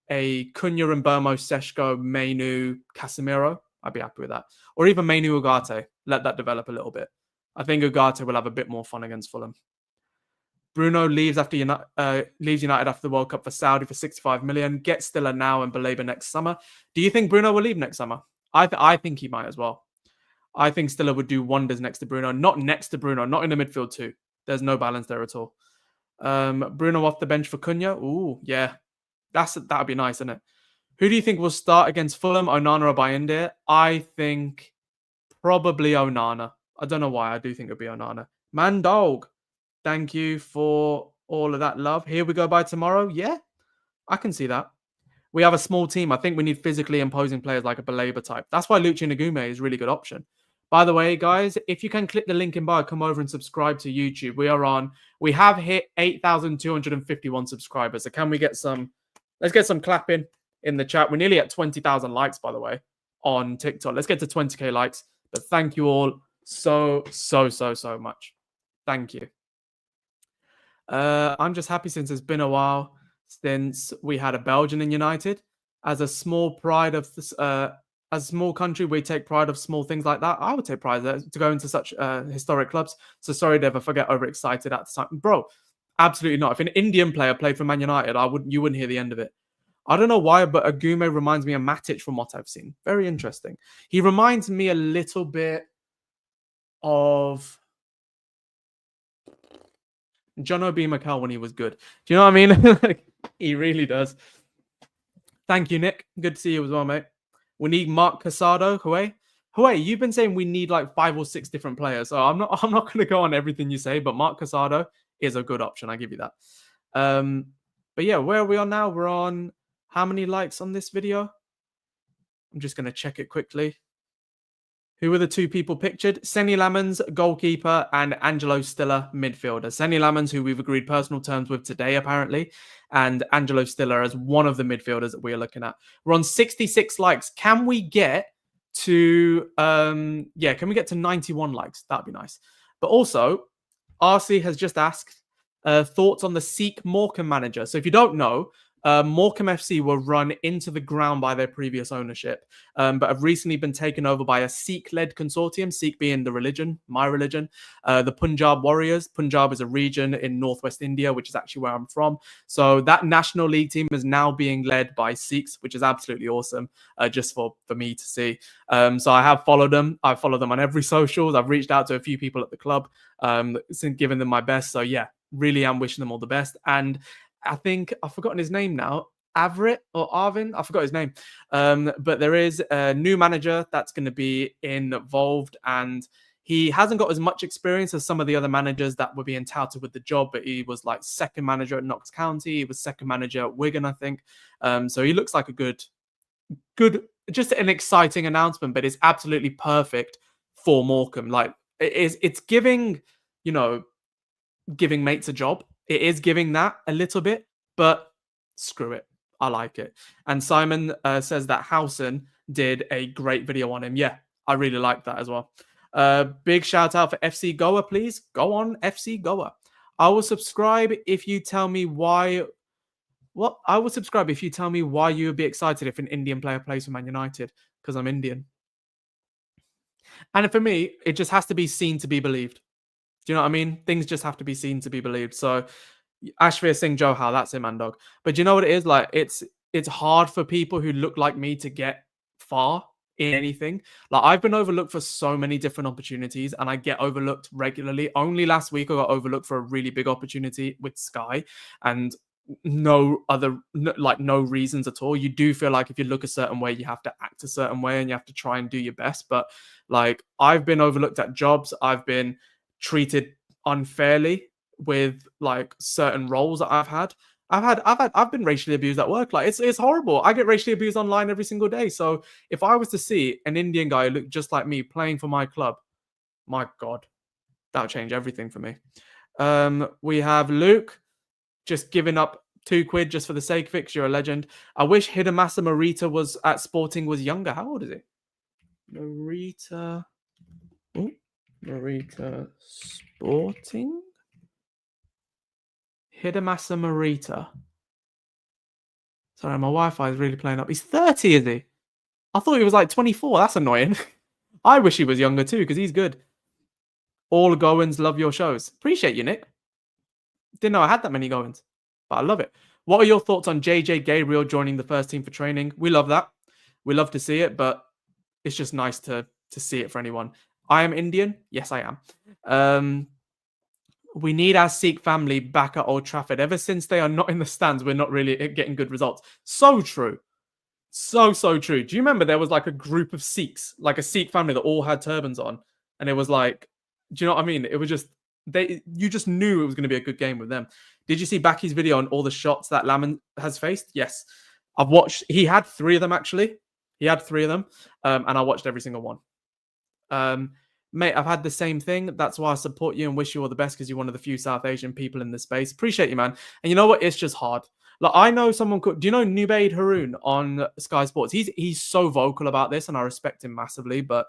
a Cunha and Burmo, Seshko, Mainu, Casemiro. I'd be happy with that. Or even Mainu Ugarte. Let that develop a little bit. I think Ugarte will have a bit more fun against Fulham. Bruno leaves leaves United after the World Cup for Saudi for 65 million. Get Stiller now and Belabor next summer. Do you think Bruno will leave next summer? I think he might as well. I think Stiller would do wonders next to Bruno. Not next to Bruno, not in the midfield too. There's no balance there at all. Bruno off the bench for Cunha. Ooh, yeah. That'd be nice, isn't it? Who do you think will start against Fulham, Onana or Bayindir? I think probably Onana. I don't know why. I do think it'll be Onana. Man dog. Thank you for all of that love. Here we go by tomorrow. Yeah, I can see that. We have a small team. I think we need physically imposing players like a Belabor type. That's why Lucian Agume is a really good option. By the way, guys, if you can click the link in bio, come over and subscribe to YouTube. We have hit 8,251 subscribers. So can we get let's get some clapping in the chat. We're nearly at 20,000 likes, by the way, on TikTok. Let's get to 20K likes. But thank you all so much. Thank you. I'm just happy since it's been a while since we had a Belgian in United. As a small country, we take pride of small things like that. I would take pride of that, to go into such historic clubs. So sorry, Dev, if I get overexcited at the time. Bro, absolutely not. If an Indian player played for Man United, you wouldn't hear the end of it. I don't know why, but Agume reminds me of Matic from what I've seen. Very interesting. He reminds me a little bit of John Obi Mikel when he was good. Do you know what I mean? He really does. Thank you, Nick. Good to see you as well, mate. We need Mark Casado. Hue, you've been saying we need like 5 or 6 different players. So I'm not going to go on everything you say, but Mark Casado is a good option. I give you that. But yeah, where are we on now? We're on how many likes on this video? I'm just going to check it quickly. Who were the 2 people pictured? Senne Lammens, goalkeeper, and Angelo Stiller, midfielder. Senne Lammens, who we've agreed personal terms with today, apparently, and Angelo Stiller as one of the midfielders that we are looking at. We're on 66 likes. Can we get to 91 likes? That'd be nice. But also, RC has just asked thoughts on the Seek Morecambe manager. So if you don't know, Morecambe FC were run into the ground by their previous ownership, but have recently been taken over by a Sikh-led consortium, Sikh being the religion, my religion, the Punjab Warriors. Punjab is a region in northwest India, which is actually where I'm from. So that National League team is now being led by Sikhs, which is absolutely awesome, just for me to see. So I have followed them. I follow them on every socials. I've reached out to a few people at the club, giving them my best. So yeah, really am wishing them all the best. And I think I've forgotten his name now. Avrit or Arvin, I forgot his name. But there is a new manager that's going to be involved, and he hasn't got as much experience as some of the other managers that were being touted with the job, but he was like second manager at Knox County. He was second manager at Wigan, I think. So he looks like a good, just an exciting announcement, but it's absolutely perfect for Morecambe. Like it's giving, giving mates a job. It is giving that a little bit, but screw it. I like it. And Simon says that Howson did a great video on him. Yeah, I really like that as well. Big shout out for FC Goa, please. Go on, FC Goa. I will subscribe if you tell me why. Well, I will subscribe if you tell me why you would be excited if an Indian player plays for Man United, because I'm Indian. And for me, it just has to be seen to be believed. Do you know what I mean? Things just have to be seen to be believed. So Ashvir Singh Johal, that's him, man, dog. But do you know what it is? Like, it's hard for people who look like me to get far in anything. Like, I've been overlooked for so many different opportunities, and I get overlooked regularly. Only last week I got overlooked for a really big opportunity with Sky, and no reasons at all. You do feel like if you look a certain way, you have to act a certain way, and you have to try and do your best. But like, I've been overlooked at jobs. I've been treated unfairly with like certain roles that I've had. I've been racially abused at work. Like, it's horrible. I get racially abused online every single day. So if I was to see an Indian guy who looked just like me playing for my club, my God, that would change everything for me. We have Luke just giving up £2 just for the sake of it, 'cause you're a legend. I wish Hidemasa Morita was at Sporting was younger. How old is he? Morita Sporting? Hidemasa Morita. Sorry, my Wi-Fi is really playing up. He's 30, is he? I thought he was like 24. That's annoying. I wish he was younger too, because he's good. All Goans love your shows. Appreciate you, Nick. Didn't know I had that many goings, but I love it. What are your thoughts on JJ Gabriel joining the first team for training? We love that. We love to see it, but it's just nice to see it for anyone. I am Indian. Yes, I am. We need our Sikh family back at Old Trafford. Ever since they are not in the stands, we're not really getting good results. So true. So true. Do you remember there was like a group of Sikhs, like a Sikh family that all had turbans on? And it was like, do you know what I mean? It was just you just knew it was going to be a good game with them. Did you see Baki's video on all the shots that Lammen has faced? Yes. I've watched, he had 3 of them actually. He had 3 of them. And I watched every single one. Mate, I've had the same thing. That's why I support you and wish you all the best because you're one of the few South Asian people in this space. Appreciate you, man. And you know what? It's just hard. Like, I know someone could. Do you know Nubaid Haroon on Sky Sports? He's so vocal about this, and I respect him massively. But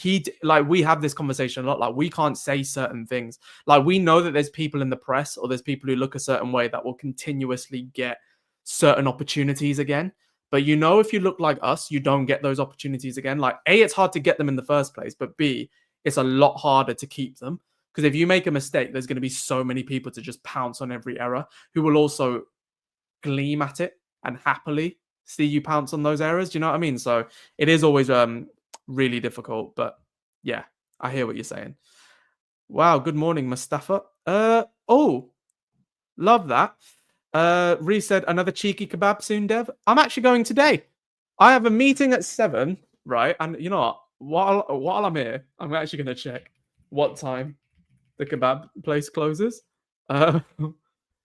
we have this conversation a lot. Like, we can't say certain things. Like, we know that there's people in the press or there's people who look a certain way that will continuously get certain opportunities again. But you know, if you look like us, you don't get those opportunities again. Like, A, it's hard to get them in the first place, but B, it's a lot harder to keep them. Because if you make a mistake, there's going to be so many people to just pounce on every error who will also gleam at it and happily see you pounce on those errors. Do you know what I mean? So it is always really difficult. But yeah, I hear what you're saying. Wow, good morning, Mustafa. Oh, love that. Reese said, another cheeky kebab soon, Dev. I'm actually going today. I have a meeting at 7, right? And you know what? While I'm here, I'm actually going to check what time the kebab place closes.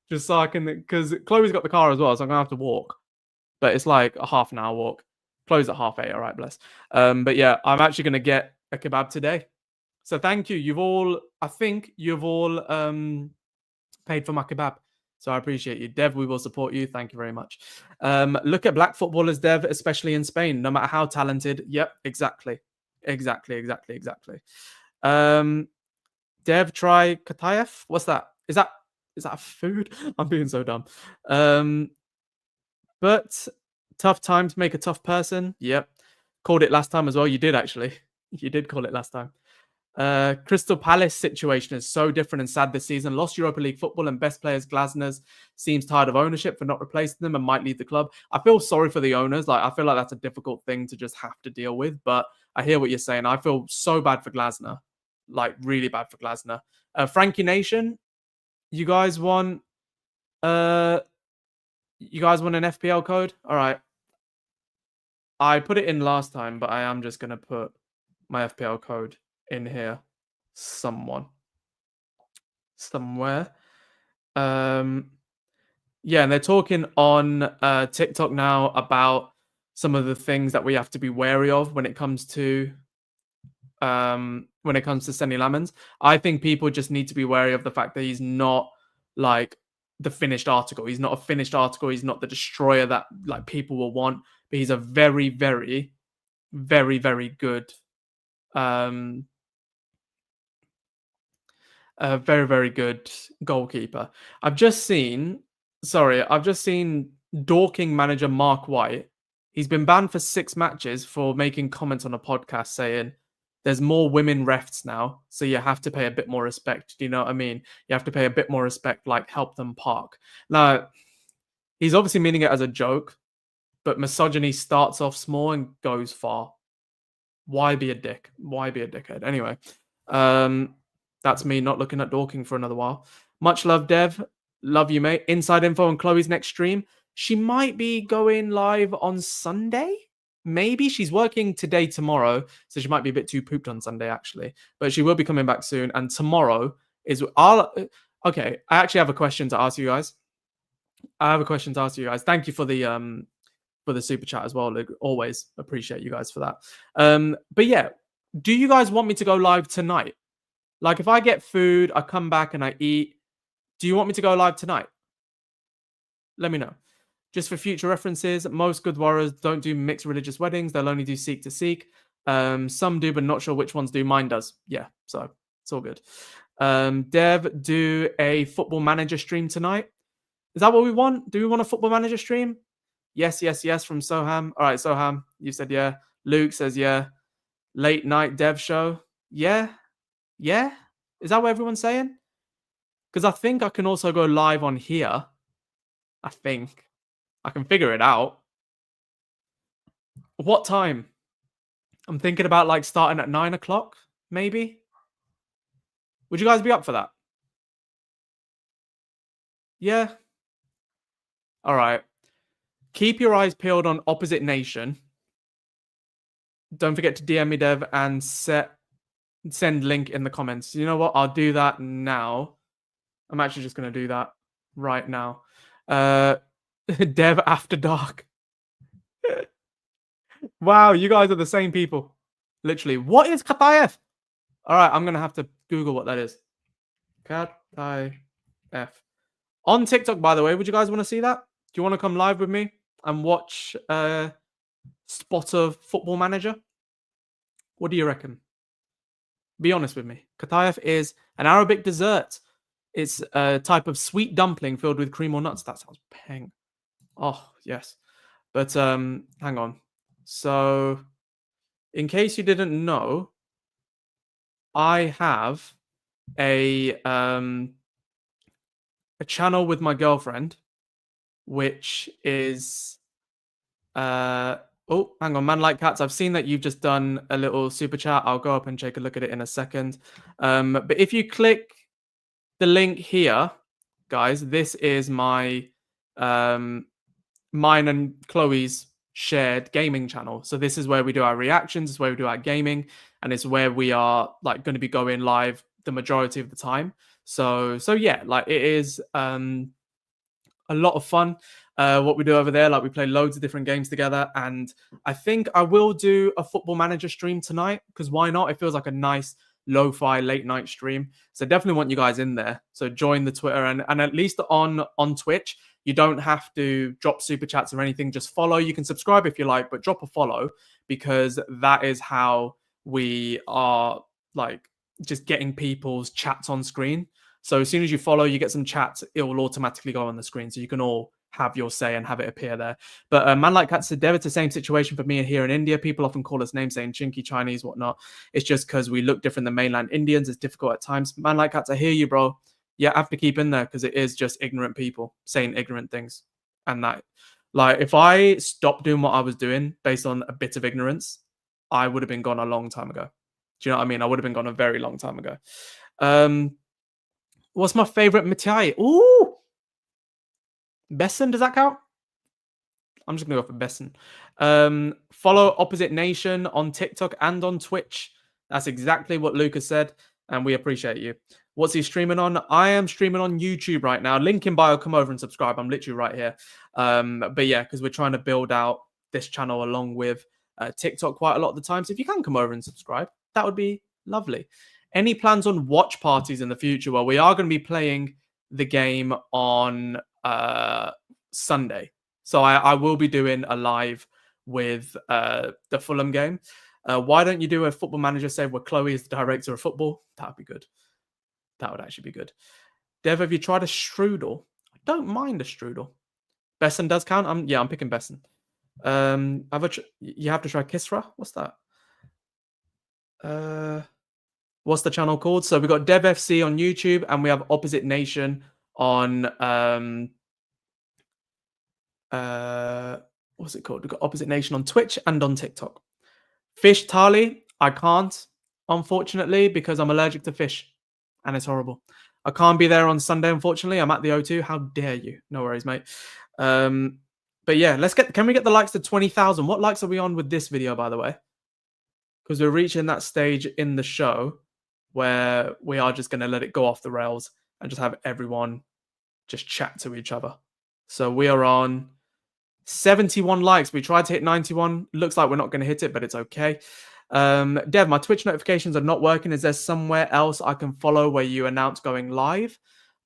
Just so I can, because Chloe's got the car as well, so I'm going to have to walk. But it's like a half an hour walk. Close at 8:30, all right, bless. But yeah, I'm actually going to get a kebab today. So thank you. I think you've all paid for my kebab. So I appreciate you. Dev, we will support you. Thank you very much. Look at black footballers, Dev, especially in Spain, no matter how talented. Yep, exactly. Dev, try Katayev. What's that? Is that a food? I'm being so dumb. But tough times make a tough person. Yep. Called it last time as well. You did, actually. You did call it last time. Crystal Palace situation is so different and sad this season. Lost Europa League football and best players Glasner seems tired of ownership for not replacing them and might leave the club. I feel sorry for the owners. Like, I feel like that's a difficult thing to just have to deal with. But I hear what you're saying. I feel so bad for Glasner. Like, really bad for Glasner. Frankie Nation, you guys want an FPL code? All right. I put it in last time, but I am just going to put my FPL code in here somewhere. Yeah, and they're talking on TikTok now about some of the things that we have to be wary of when it comes to Senne Lammens. I think people just need to be wary of the fact that he's not like the finished article. He's not a finished article. He's not the destroyer that like people will want, but he's a very, very, very, very good a very, very good goalkeeper. I've just seen Dorking manager Mark White. He's been banned for 6 matches for making comments on a podcast saying there's more women refs now, so you have to pay a bit more respect. Do you know what I mean? You have to pay a bit more respect, like help them park. Now, he's obviously meaning it as a joke, but misogyny starts off small and goes far. Why be a dick? Why be a dickhead? Anyway, that's me not looking at Dorking for another while. Much love, Dev. Love you, mate. Inside info on Chloe's next stream. She might be going live on Sunday. Maybe she's working today, tomorrow, so she might be a bit too pooped on Sunday, actually. But she will be coming back soon. And tomorrow is okay. I actually have a question to ask you guys. Thank you for the super chat as well, Luke. Always appreciate you guys for that. But yeah, do you guys want me to go live tonight? Like, if I get food, I come back and I eat, do you want me to go live tonight? Let me know. Just for future references, most good warriors don't do mixed religious weddings. They'll only do Sikh to Sikh. Some do, but not sure which ones do. Mine does. Yeah, so it's all good. Dev, do a football manager stream tonight. Is that what we want? Do we want a football manager stream? Yes, from Soham. All right, Soham, you said yeah. Luke says yeah. Late night dev show. Yeah. Is that what everyone's saying? Because I think I can also go live on here. I think. I can figure it out. What time? I'm thinking about like starting at 9 o'clock, maybe. Would you guys be up for that? Yeah. All right. Keep your eyes peeled on Opposite Nation. Don't forget to DM me, Dev, and send link in the comments. You know what? I'll do that now. I'm actually just going to do that right now. Dev After Dark. Wow, you guys are the same people. Literally. What is Katayev? All right, I'm going to have to Google what that is. Katayev. On TikTok, by the way, would you guys want to see that? Do you want to come live with me and watch Spot of Football Manager? What do you reckon? Be honest with me. Katayev is an Arabic dessert. It's a type of sweet dumpling filled with cream or nuts. That sounds peng. Oh, yes. But hang on. So, in case you didn't know, I have a channel with my girlfriend, which is oh, hang on, Man Like Cats. I've seen that you've just done a little super chat. I'll go up and take a look at it in a second. But if you click the link here, guys, this is my mine and Chloe's shared gaming channel. So this is where we do our reactions, it's where we do our gaming, and it's where we are like going to be going live the majority of the time. So yeah, like it is a lot of fun. What we do over there, like we play loads of different games together, and I think I will do a Football Manager stream tonight, because why not? It feels like a nice lo-fi late night stream. So definitely want you guys in there. So join the Twitter, and at least on Twitch, you don't have to drop super chats or anything. Just follow. You can subscribe if you like, but drop a follow, because that is how we are like just getting people's chats on screen. So as soon as you follow, you get some chats, it will automatically go on the screen. So you can all have your say and have it appear there. But Man Like Cats said, Dev, it's the same situation for me here in India. People often call us names saying chinky, Chinese, whatnot. It's just because we look different than mainland Indians. It's difficult at times. Man Like Cats, I hear you, bro. Yeah, I have to keep in there, because it is just ignorant people saying ignorant things. And that, like, if I stopped doing what I was doing based on a bit of ignorance, I would have been gone a long time ago. Do you know what I mean? I would have been gone a very long time ago. What's my favorite mitai? Ooh! Besson, does that count? I'm just going to go for Besson. Follow Opposite Nation on TikTok and on Twitch. That's exactly what Lucas said, and we appreciate you. What's he streaming on? I am streaming on YouTube right now. Link in bio, come over and subscribe. I'm literally right here. But yeah, because we're trying to build out this channel along with TikTok quite a lot of the time. So if you can come over and subscribe, that would be lovely. Any plans on watch parties in the future? Well, we are going to be playing the game on Sunday. So I will be doing a live with the Fulham game. Why don't you do a Football Manager save where Chloe is the director of football? That would be good. That would actually be good. Dev, have you tried a strudel? I don't mind a strudel. Besson does count. I'm picking Besson. You have to try Kisra. What's that? What's the channel called? So we've got Dev FC on YouTube, and we have Opposite Nation on what's it called? We've got Opposite Nation on Twitch and on TikTok. Fish Tali, I can't, unfortunately, because I'm allergic to fish, and it's horrible. I can't be there on Sunday, unfortunately. I'm at the O2. How dare you? No worries, mate. But yeah, can we get the likes to 20,000? What likes are we on with this video, by the way? Because we're reaching that stage in the show where we are just going to let it go off the rails and just have everyone just chat to each other. So we are on 71 likes. We tried to hit 91. Looks like we're not going to hit it, but it's okay. Dev, my Twitch notifications are not working. Is there somewhere else I can follow where you announce going live?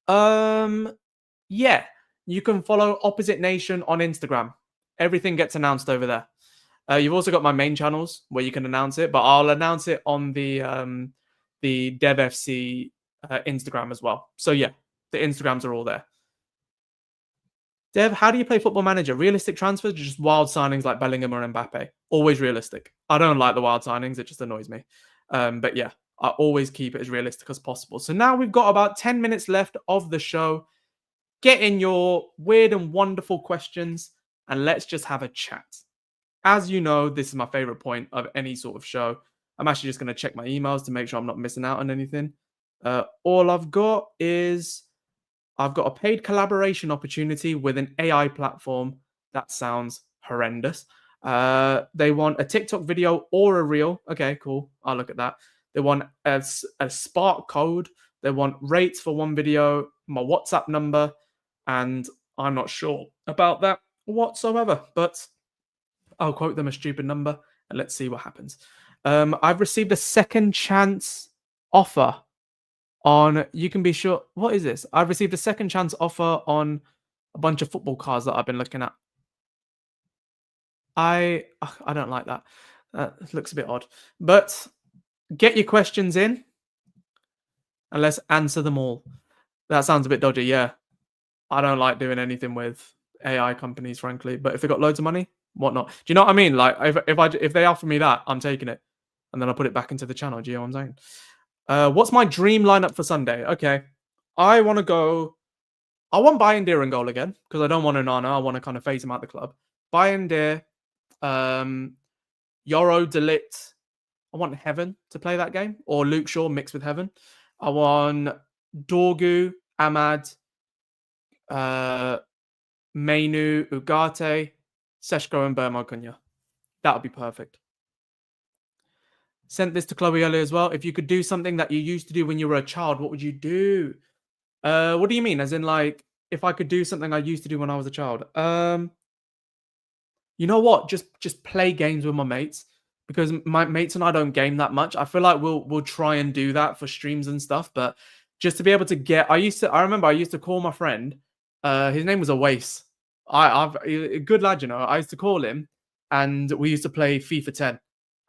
Yeah, you can follow Opposite Nation on Instagram. Everything gets announced over there. You've also got my main channels where you can announce it, but I'll announce it on the Dev FC Instagram as well. So yeah, the Instagrams are all there. Dev, how do you play Football Manager? Realistic transfers or just wild signings like Bellingham or Mbappe? Always realistic. I don't like the wild signings. It just annoys me. But yeah, I always keep it as realistic as possible. So now we've got about 10 minutes left of the show. Get in your weird and wonderful questions and let's just have a chat. As you know, this is my favorite point of any sort of show. I'm actually just going to check my emails to make sure I'm not missing out on anything. All I've got is I've got a paid collaboration opportunity with an AI platform. That sounds horrendous. They want a TikTok video or a reel. Okay, cool. I'll look at that. They want a Spark code. They want rates for one video, my WhatsApp number, and I'm not sure about that whatsoever. But I'll quote them a stupid number and let's see what happens. I've received a second chance offer on, you can be sure, what is this? I've received a second chance offer on a bunch of football cards that I've been looking at. I don't like that. It looks a bit odd. But get your questions in and let's answer them all. That sounds a bit dodgy, yeah. I don't like doing anything with AI companies, frankly. But if they got loads of money, what not? Do you know what I mean? Like if they offer me that, I'm taking it, and then I'll put it back into the channel. Do you know what I'm saying? What's my dream lineup for Sunday? Okay, I want to go. I want Bayern Deer in goal again because I don't want Onana. I want to kind of phase him out the club. Bayern Deer, Yoro Delit. I want Heaven to play that game, or Luke Shaw mixed with Heaven. I want Dorgu, Ahmad, Mainu, Ugarte, Seshko, and Bermo Cunha. That would be perfect. Sent this to Chloe earlier as well. If you could do something that you used to do when you were a child, what would you do? What do you mean? As in, like, if I could do something I used to do when I was a child? You know what? Just play games with my mates, because my mates and I don't game that much. I feel like we'll try and do that for streams and stuff, but just to be able to get, I remember I used to call my friend. His name was Awais. I've a good lad, you know. I used to call him, and we used to play FIFA 10.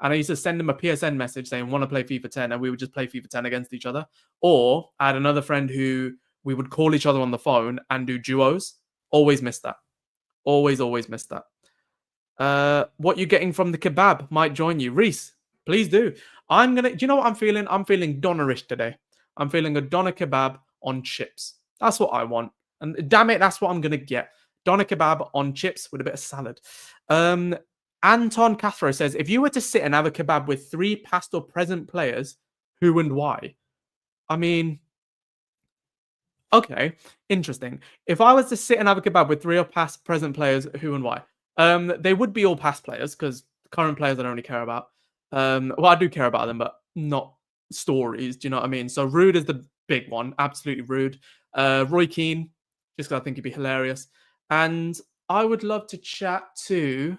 And I used to send him a PSN message saying, "Want to play FIFA 10?" And we would just play FIFA 10 against each other. Or I had another friend who we would call each other on the phone and do duos. Always missed that. Always missed that. What you getting from the kebab might join you. Reese, please do. Do you know what I'm feeling? I'm feeling Donnerish today. I'm feeling a doner kebab on chips. That's what I want. And damn it, that's what I'm going to get. Doner kebab on chips with a bit of salad. Anton Cathro says, if you were to sit and have a kebab with 3 past or present players, who and why? I mean, okay, interesting. If I was to sit and have a kebab with 3 or past present players, who and why? They would be all past players, because current players I don't really care about. Well, I do care about them, but not stories. Do you know what I mean? So Rude is the big one. Absolutely Rude. Roy Keane, just because I think he'd be hilarious. And I would love to chat to...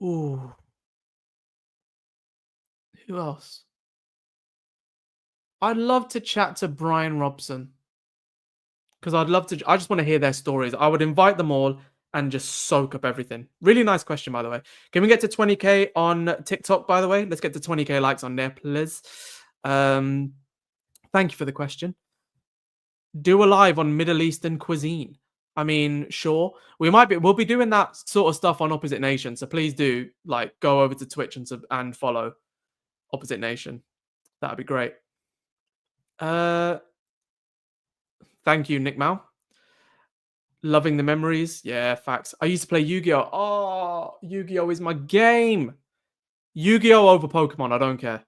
Ooh. Who else? I'd love to chat to Brian Robson, because I just want to hear their stories. I would invite them all and just soak up everything. Really nice question, by the way. Can we get to 20K on TikTok, by the way? Let's get to 20K likes on there, please. Thank you for the question. Do a live on Middle Eastern cuisine. I mean, sure. We'll be doing that sort of stuff on Opposite Nation. So please do, like, go over to Twitch and follow Opposite Nation. That'd be great. Thank you, Nick Mao. Loving the memories. Yeah, facts. I used to play Yu-Gi-Oh! Oh, Yu-Gi-Oh! Is my game. Yu-Gi-Oh! Over Pokemon. I don't care.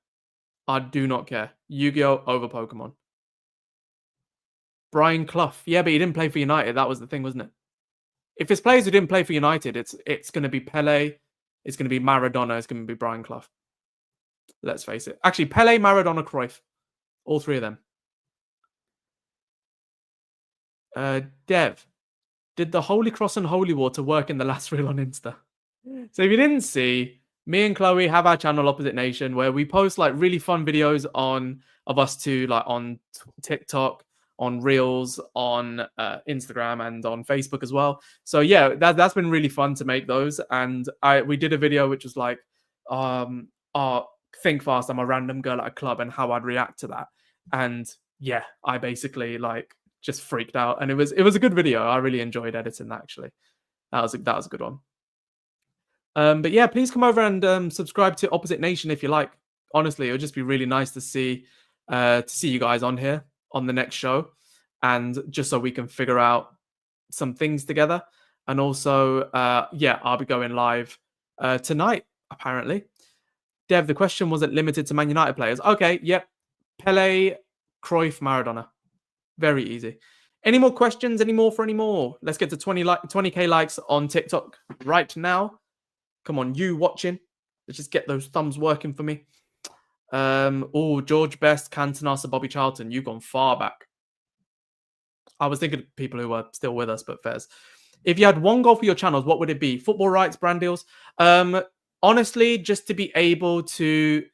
I do not care. Yu-Gi-Oh! Over Pokemon. Brian Clough. Yeah, but he didn't play for United. That was the thing, wasn't it? If it's players who didn't play for United, it's going to be Pele, it's going to be Maradona, it's going to be Brian Clough. Let's face it. Actually, Pele, Maradona, Cruyff. All 3 of them. Dev. Did the Holy Cross and Holy Water work in the last reel on Insta? So if you didn't see, me and Chloe have our channel Opposite Nation, where we post like really fun videos of us two, like on TikTok, on Reels, on Instagram, and on Facebook as well. So yeah, that's been really fun to make those. And we did a video which was like, think fast, I'm a random girl at a club, and how I'd react to that. And yeah, I basically like just freaked out, and it was a good video. I really enjoyed editing that, actually. That was a good one. But yeah, please come over and subscribe to Opposite Nation if you like. Honestly, it would just be really nice to see you guys on here on the next show, and just so we can figure out some things together. And also, yeah, I'll be going live tonight, apparently. Dev, the question wasn't limited to Man United players. Okay, yep. Pele, Cruyff, Maradona. Very easy. Any more questions? Any more? Let's get to 20k likes on TikTok right now. Come on, you watching. Let's just get those thumbs working for me. Oh, George Best, Cantona, Sir Bobby Charlton. You've gone far back. I was thinking of people who are still with us, but fairs. If you had one goal for your channels, what would it be? Football rights, brand deals? Honestly, just to be able to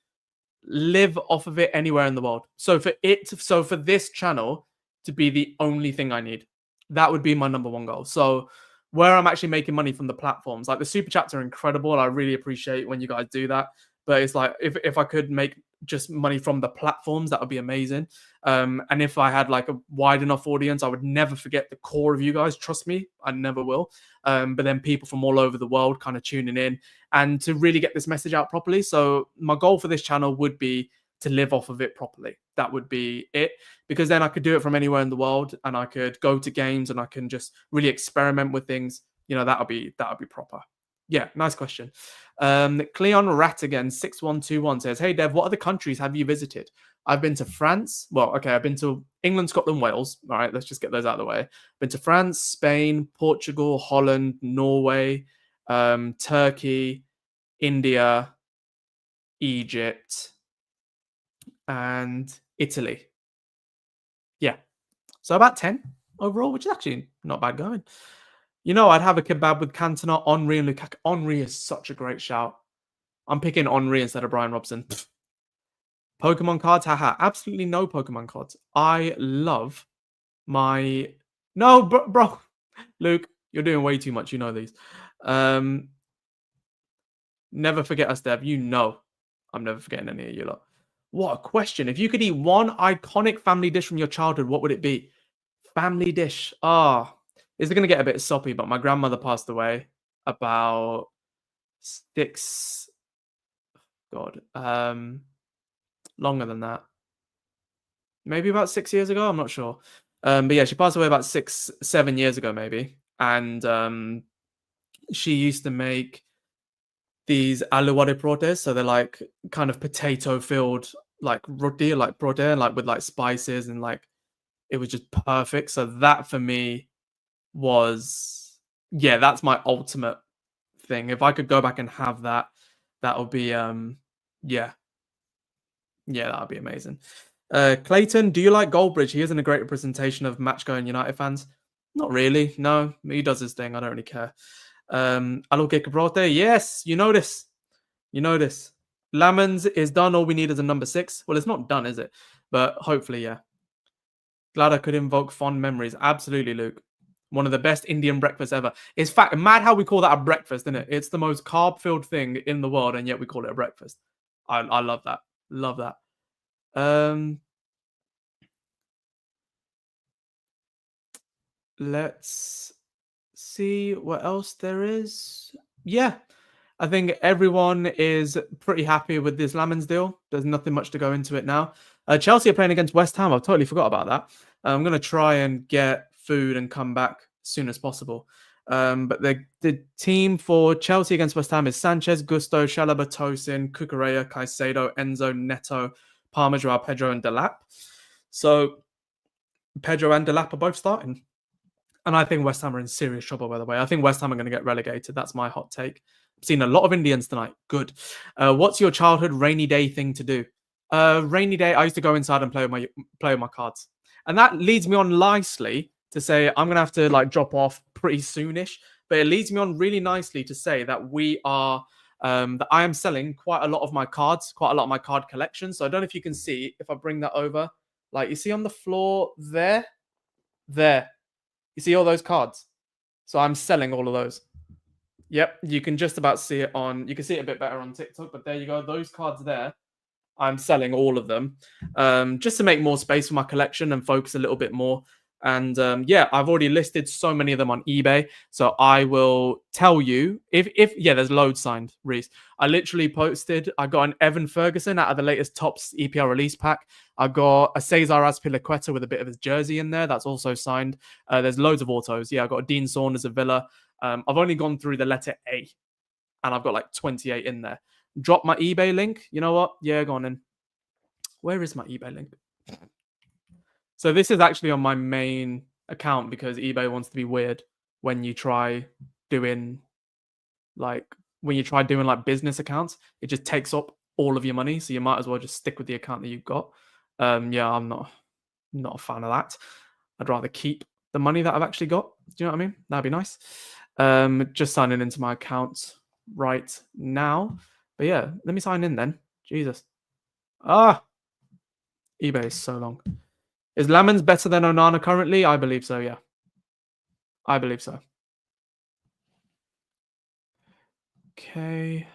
live off of it anywhere in the world. So for this channel to be the only thing I need, that would be my number one goal. So where I'm actually making money from the platforms, like the super chats are incredible. I really appreciate when you guys do that. But it's like if I could make just money from the platforms, that would be amazing. And if I had like a wide enough audience, I would never forget the core of you guys. Trust me, I never will. But then people from all over the world kind of tuning in and to really get this message out properly. So my goal for this channel would be to live off of it properly. That would be it, because then I could do it from anywhere in the world, and I could go to games and I can just really experiment with things. You know, that would be proper. Yeah, nice question. Cleon Rattigan 6121 says, "Hey Dev, what other countries have you visited?" I've been to France. Well, okay, I've been to England, Scotland, Wales. All right, let's just get those out of the way. Been to France, Spain, Portugal, Holland, Norway, Turkey, India, Egypt, and Italy. Yeah, so about 10 overall, which is actually not bad going. You know, I'd have a kebab with Cantona, Henry, and Lukaku. Henry is such a great shout. I'm picking Henry instead of Brian Robson. Pfft. Pokemon cards? Haha. Absolutely no Pokemon cards. I love my... No, bro. Luke, you're doing way too much. You know these. Never forget us, Dev. You know I'm never forgetting any of you lot. What a question. If you could eat one iconic family dish from your childhood, what would it be? Family dish. Ah. This is going to get a bit soppy, but my grandmother passed away about longer than that. Maybe about 6 years ago. I'm not sure. But yeah, she passed away about 7 years ago, maybe. And she used to make these aluwa de prote. So they're like kind of potato filled, like roti, like prote, like with like spices, and like it was just perfect. So that for me was, yeah, that's my ultimate thing. If I could go back and have that, that would be yeah, that would be amazing. Clayton, do you like Goldbridge? He isn't a great representation of match-going United fans. Not really. No, he does his thing. I don't really care. Allo que Cabrote, yes, you know this. You know this. Lammens is done. All we need is a number 6. Well, it's not done, is it? But hopefully, yeah. Glad I could invoke fond memories. Absolutely, Luke. One of the best Indian breakfasts ever. It's mad how we call that a breakfast, isn't it? It's the most carb-filled thing in the world, and yet we call it a breakfast. I love that. Love that. Let's see what else there is. Yeah, I think everyone is pretty happy with this Lammens deal. There's nothing much to go into it now. Chelsea are playing against West Ham. I've totally forgot about that. I'm going to try and get food and come back as soon as possible. But the team for Chelsea against West Ham is Sanchez, Gusto, Chalobah, Tosin, Cucurella, Caicedo, Enzo, Neto, Palmer, Joao Pedro, and Delap. So Pedro and Delap are both starting. And I think West Ham are in serious trouble, by the way. I think West Ham are going to get relegated. That's my hot take. I've seen a lot of Indians tonight. Good. What's your childhood rainy day thing to do? Rainy day, I used to go inside and play with my cards. And that leads me on nicely to say I'm going to have to like drop off pretty soonish. But it leads me on really nicely to say that we are... that I am selling quite a lot of my cards, quite a lot of my card collection. So I don't know if you can see, if I bring that over, like you see on the floor there. You see all those cards? So I'm selling all of those. Yep, you can just about see it on... You can see it a bit better on TikTok, but there you go. Those cards there, I'm selling all of them just to make more space for my collection and focus a little bit more. And yeah, I've already listed so many of them on eBay. So I will tell you if yeah, there's loads signed, Reese. I literally posted, I got an Evan Ferguson out of the latest Topps EPL release pack. I got a Cesar Azpilicueta with a bit of his jersey in there. That's also signed. There's loads of autos. Yeah, I got a Dean Saunders of Villa. I've only gone through the letter A, and I've got like 28 in there. Drop my eBay link. You know what? Yeah, go on in. Where is my eBay link? So this is actually on my main account because eBay wants to be weird when you try doing like business accounts. It just takes up all of your money, so you might as well just stick with the account that you've got. Yeah, I'm not a fan of that. I'd rather keep the money that I've actually got. Do you know what I mean? That'd be nice. Just signing into my account right now. But yeah, let me sign in then. Jesus. eBay is so long. Is Lammens better than Onana currently? I believe so, yeah. I believe so. Okay.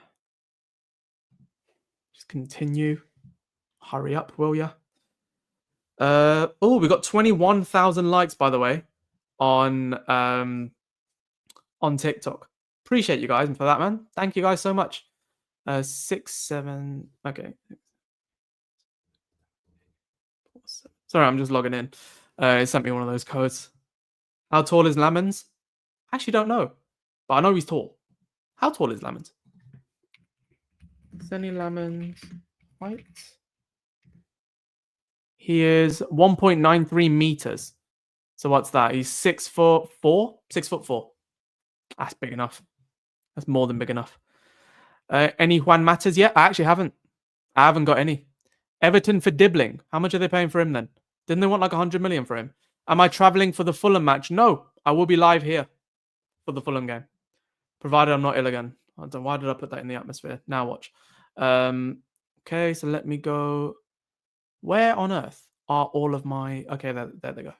Just continue. Hurry up, will ya? Oh, we got 21,000 likes, by the way, on TikTok. Appreciate you guys for that, man. Thank you guys so much. 6, 7. Okay. Sorry, I'm just logging in. It sent me one of those codes. How tall is Lammens? I actually don't know, but I know he's tall. How tall is Lammens? Senne Lammens height. He is 1.93 meters. So what's that? He's 6'4". 6'4". That's big enough. That's more than big enough. Any Juan Matas yet? I actually haven't. I haven't got any. Everton for Dibbling. How much are they paying for him then? Didn't they want like 100 million for him? Am I traveling for the Fulham match? No, I will be live here for the Fulham game, provided I'm not ill again. I don't know, why did I put that in the atmosphere? Now watch. Okay, so let me go. Where on earth are all of my... Okay, there they go.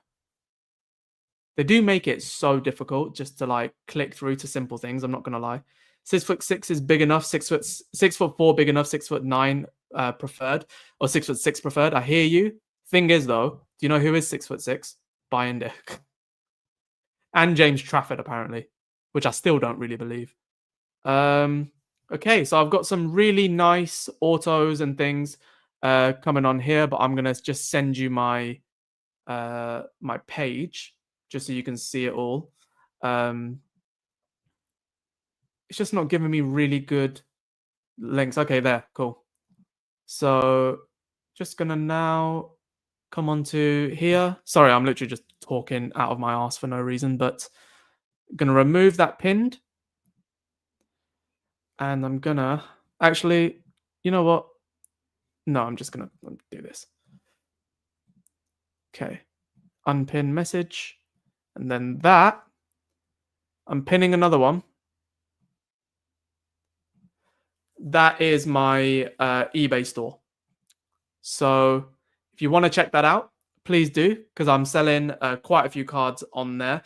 They do make it so difficult just to like click through to simple things. I'm not going to lie. 6'6" is big enough. 6'4" big enough. 6'9" preferred, or 6'6" preferred. I hear you. Thing is though, do you know who is 6'6"? Binder. And James Trafford apparently, which I still don't really believe. Okay, so I've got some really nice autos and things coming on here, but I'm gonna just send you my my page just so you can see it all. It's just not giving me really good links. Okay, there, cool. So just gonna now come on to here. Sorry, I'm literally just talking out of my ass for no reason, but I'm gonna remove that pinned. And I'm gonna actually, you know what? No, I'm just gonna do this. Okay, unpin message. And then that, I'm pinning another one. That is my eBay store. So if you want to check that out, please do, because I'm selling quite a few cards on there.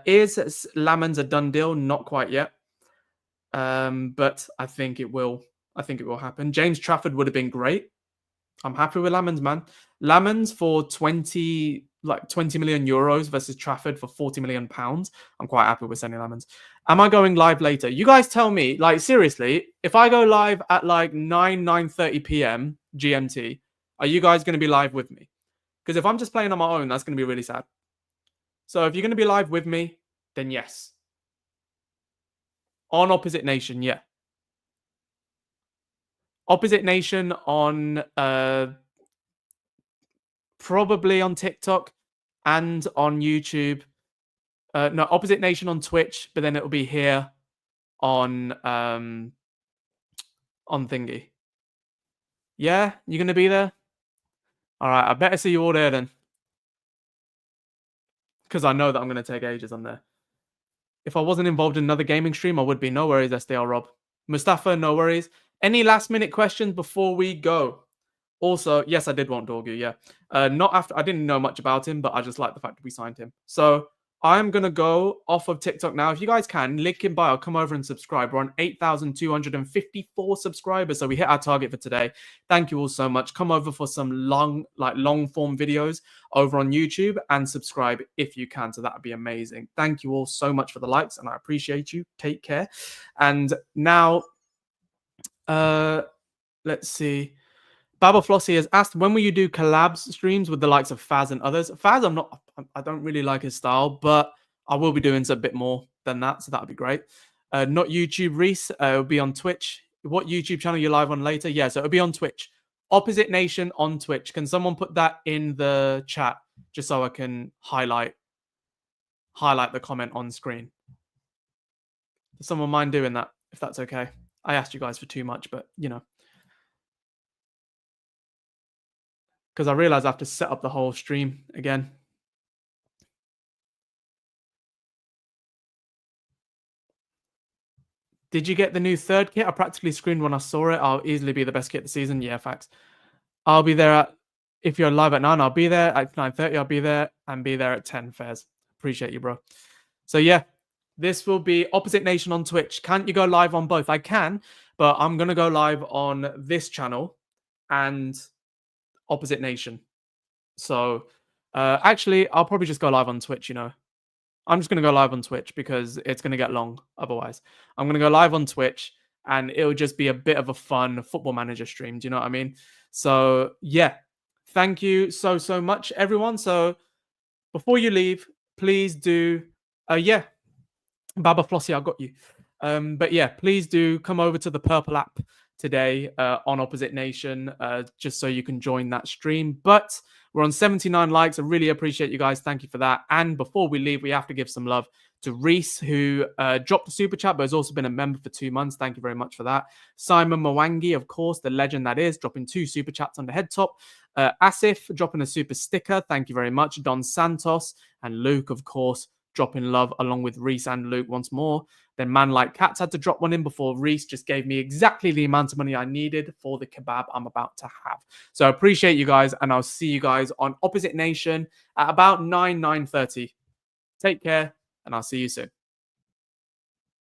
Is Lammens a done deal? Not quite yet. But I think it will. I think it will happen. James Trafford would have been great. I'm happy with Lammens, man. Lammens for 20 million euros versus Trafford for 40 million pounds. I'm quite happy with Senne Lammens. Am I going live later? You guys tell me, like, seriously, if I go live at like 9:30 p.m. GMT, are you guys going to be live with me? Because if I'm just playing on my own, that's going to be really sad. So if you're going to be live with me, then yes. On Opposite Nation, yeah. Opposite Nation on probably on TikTok and on YouTube. No, Opposite Nation on Twitch, but then it'll be here on Thingy. Yeah, you're gonna be there? All right, I better see you all there then, because I know that I'm gonna take ages on there. If I wasn't involved in another gaming stream, I would be. No worries, SDR Rob. Mustafa, no worries. Any last minute questions before we go? Also, yes, I did want Dorgu, yeah. Not after, I didn't know much about him, but I just like the fact that we signed him. So I'm going to go off of TikTok now. If you guys can, link in bio, come over and subscribe. We're on 8,254 subscribers. So we hit our target for today. Thank you all so much. Come over for some long form videos over on YouTube and subscribe if you can. So that would be amazing. Thank you all so much for the likes and I appreciate you. Take care. And now, let's see. Baba Flossie has asked, when will you do collabs streams with the likes of Faz and others? Faz, I don't really like his style, but I will be doing a bit more than that, so that would be great. Not YouTube, Reese. It'll be on Twitch. What YouTube channel you're live on later? Yeah, so it'll be on Twitch. Opposite Nation on Twitch. Can someone put that in the chat just so I can highlight the comment on screen? Does someone mind doing that, if that's okay? I asked you guys for too much, but you know. Because I realize I have to set up the whole stream again. Did you get the new third kit? I practically screamed when I saw it. I'll easily be the best kit of the season. Yeah, facts. I'll be there if you're live at 9, I'll be there. At 9:30, I'll be there. And be there at 10, Fairs. Appreciate you, bro. So yeah, this will be Opposite Nation on Twitch. Can't you go live on both? I can, but I'm going to go live on this channel and Opposite Nation. So actually, I'll probably just go live on Twitch, you know. I'm just going to go live on Twitch because it's going to get long otherwise. I'm going to go live on Twitch and it'll just be a bit of a fun Football Manager stream. Do you know what I mean? So, yeah. Thank you so much, everyone. So, before you leave, please do... yeah. Baba Flossie, I got you. But yeah, please do come over to the Purple app today on Opposite Nation just so you can join that stream. But we're on 79 likes. I really appreciate you guys. Thank you for that. And before we leave, we have to give some love to Reese, who dropped a super chat, but has also been a member for 2 months. Thank you very much for that. Simon Mwangi, of course, the legend that is, dropping 2 super chats on the head top. Asif dropping a super sticker. Thank you very much. Don Santos and Luke, of course, dropping love along with Reese and Luke once more. Then Man Like Cats had to drop one in before Reese just gave me exactly the amount of money I needed for the kebab I'm about to have. So I appreciate you guys, and I'll see you guys on Opposite Nation at about 9:30. Take care, and I'll see you soon.